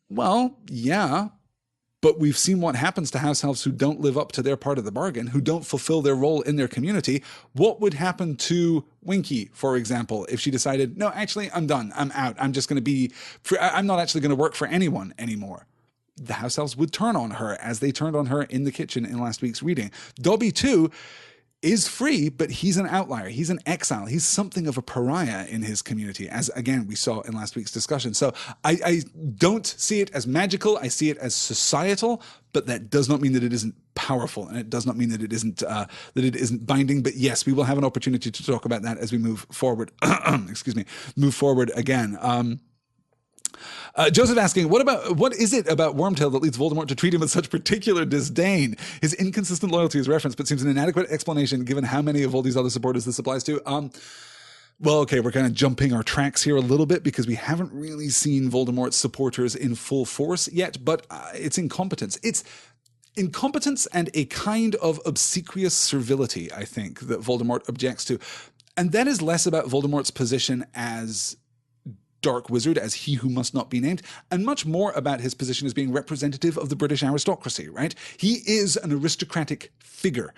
Well, yeah. But we've seen what happens to house elves who don't live up to their part of the bargain, who don't fulfill their role in their community. What would happen to Winky, for example, if she decided, no, actually, I'm done. I'm out. I'm just going to I'm not actually going to work for anyone anymore. The house elves would turn on her as they turned on her in the kitchen in last week's reading. Dobby, too, is free, but he's an outlier. He's an exile. He's something of a pariah in his community, as, again, we saw in last week's discussion. So I don't see it as magical. I see it as societal, but that does not mean that it isn't powerful, and it does not mean that it isn't binding. But yes, we will have an opportunity to talk about that as we move forward. Excuse me, move forward again. Joseph asking, what is it about Wormtail that leads Voldemort to treat him with such particular disdain? His inconsistent loyalty is referenced, but seems an inadequate explanation given how many of Voldy's other supporters this applies to. Well, okay, we're kind of jumping our tracks here a little bit because we haven't really seen Voldemort's supporters in full force yet, but it's incompetence. It's incompetence and a kind of obsequious servility, I think, that Voldemort objects to. And that is less about Voldemort's position as Dark Wizard, as he who must not be named, and much more about his position as being representative of the British aristocracy, right? He is an aristocratic figure,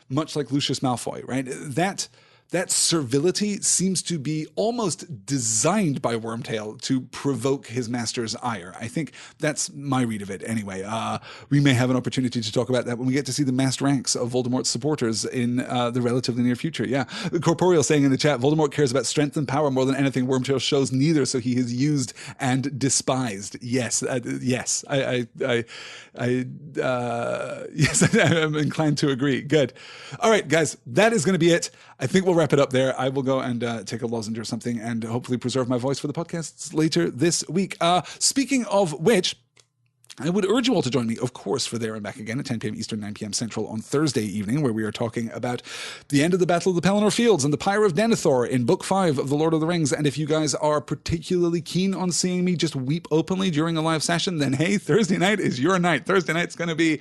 much like Lucius Malfoy, right? That servility seems to be almost designed by Wormtail to provoke his master's ire. I think that's my read of it anyway. We may have an opportunity to talk about that when we get to see the massed ranks of Voldemort's supporters in the relatively near future. Yeah. Corporeal saying in the chat, Voldemort cares about strength and power more than anything. Wormtail shows neither, so he is used and despised. Yes. Yes. Yes, I'm inclined to agree. Good. All right, guys, that is going to be it. I think we'll wrap it up there. I will go and take a lozenge or something and hopefully preserve my voice for the podcasts later this week. Speaking of which, I would urge you all to join me, of course, for There and Back Again at 10 p.m. Eastern, 9 p.m. Central on Thursday evening, where we are talking about the end of the Battle of the Pelennor Fields and the Pyre of Denethor in Book 5 of The Lord of the Rings. And if you guys are particularly keen on seeing me just weep openly during a live session, then hey, Thursday night is your night. Thursday night's going to be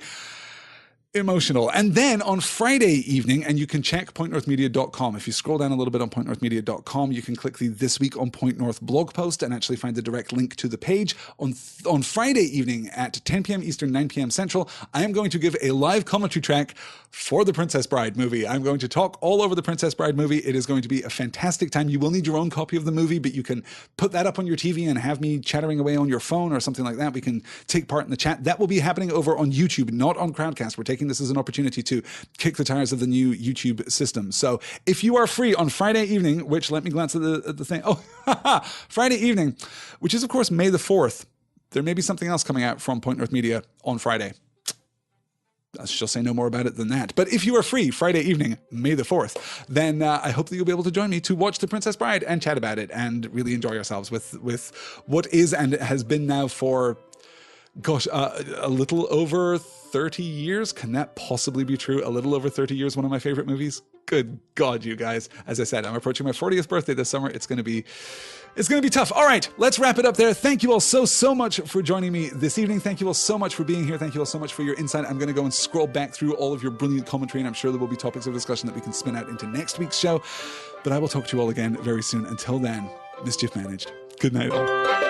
emotional. And then on Friday evening, and you can check pointnorthmedia.com. If you scroll down a little bit on pointnorthmedia.com, you can click the This Week on Point North blog post and actually find the direct link to the page. On Friday evening at 10 p.m. Eastern, 9 p.m. Central, I am going to give a live commentary track for the Princess Bride movie. I'm going to talk all over the Princess Bride movie. It is going to be a fantastic time. You will need your own copy of the movie, but you can put that up on your TV and have me chattering away on your phone or something like that. We can take part in the chat. That will be happening over on YouTube, not on Crowdcast. We're taking this as an opportunity to kick the tires of the new YouTube system. So if you are free on Friday evening, which let me glance at the thing. Oh, Friday evening, which is of course May the 4th. There may be something else coming out from Point North Media on Friday. I shall say no more about it than that. But if you are free Friday evening, May the 4th, then I hope that you'll be able to join me to watch The Princess Bride and chat about it and really enjoy yourselves with what is and has been now for, gosh, a little over 30 years. Can that possibly be true? A little over 30 years, one of my favorite movies. Good God, you guys. As I said, I'm approaching my 40th birthday this summer. It's going to be tough. All right, let's wrap it up there. Thank you all so much for joining me this evening. Thank you all so much for being here. Thank you all so much for your insight. I'm going to go and scroll back through all of your brilliant commentary, and I'm sure there will be topics of discussion that we can spin out into next week's show. But I will talk to you all again very soon. Until then, mischief managed. Good night all.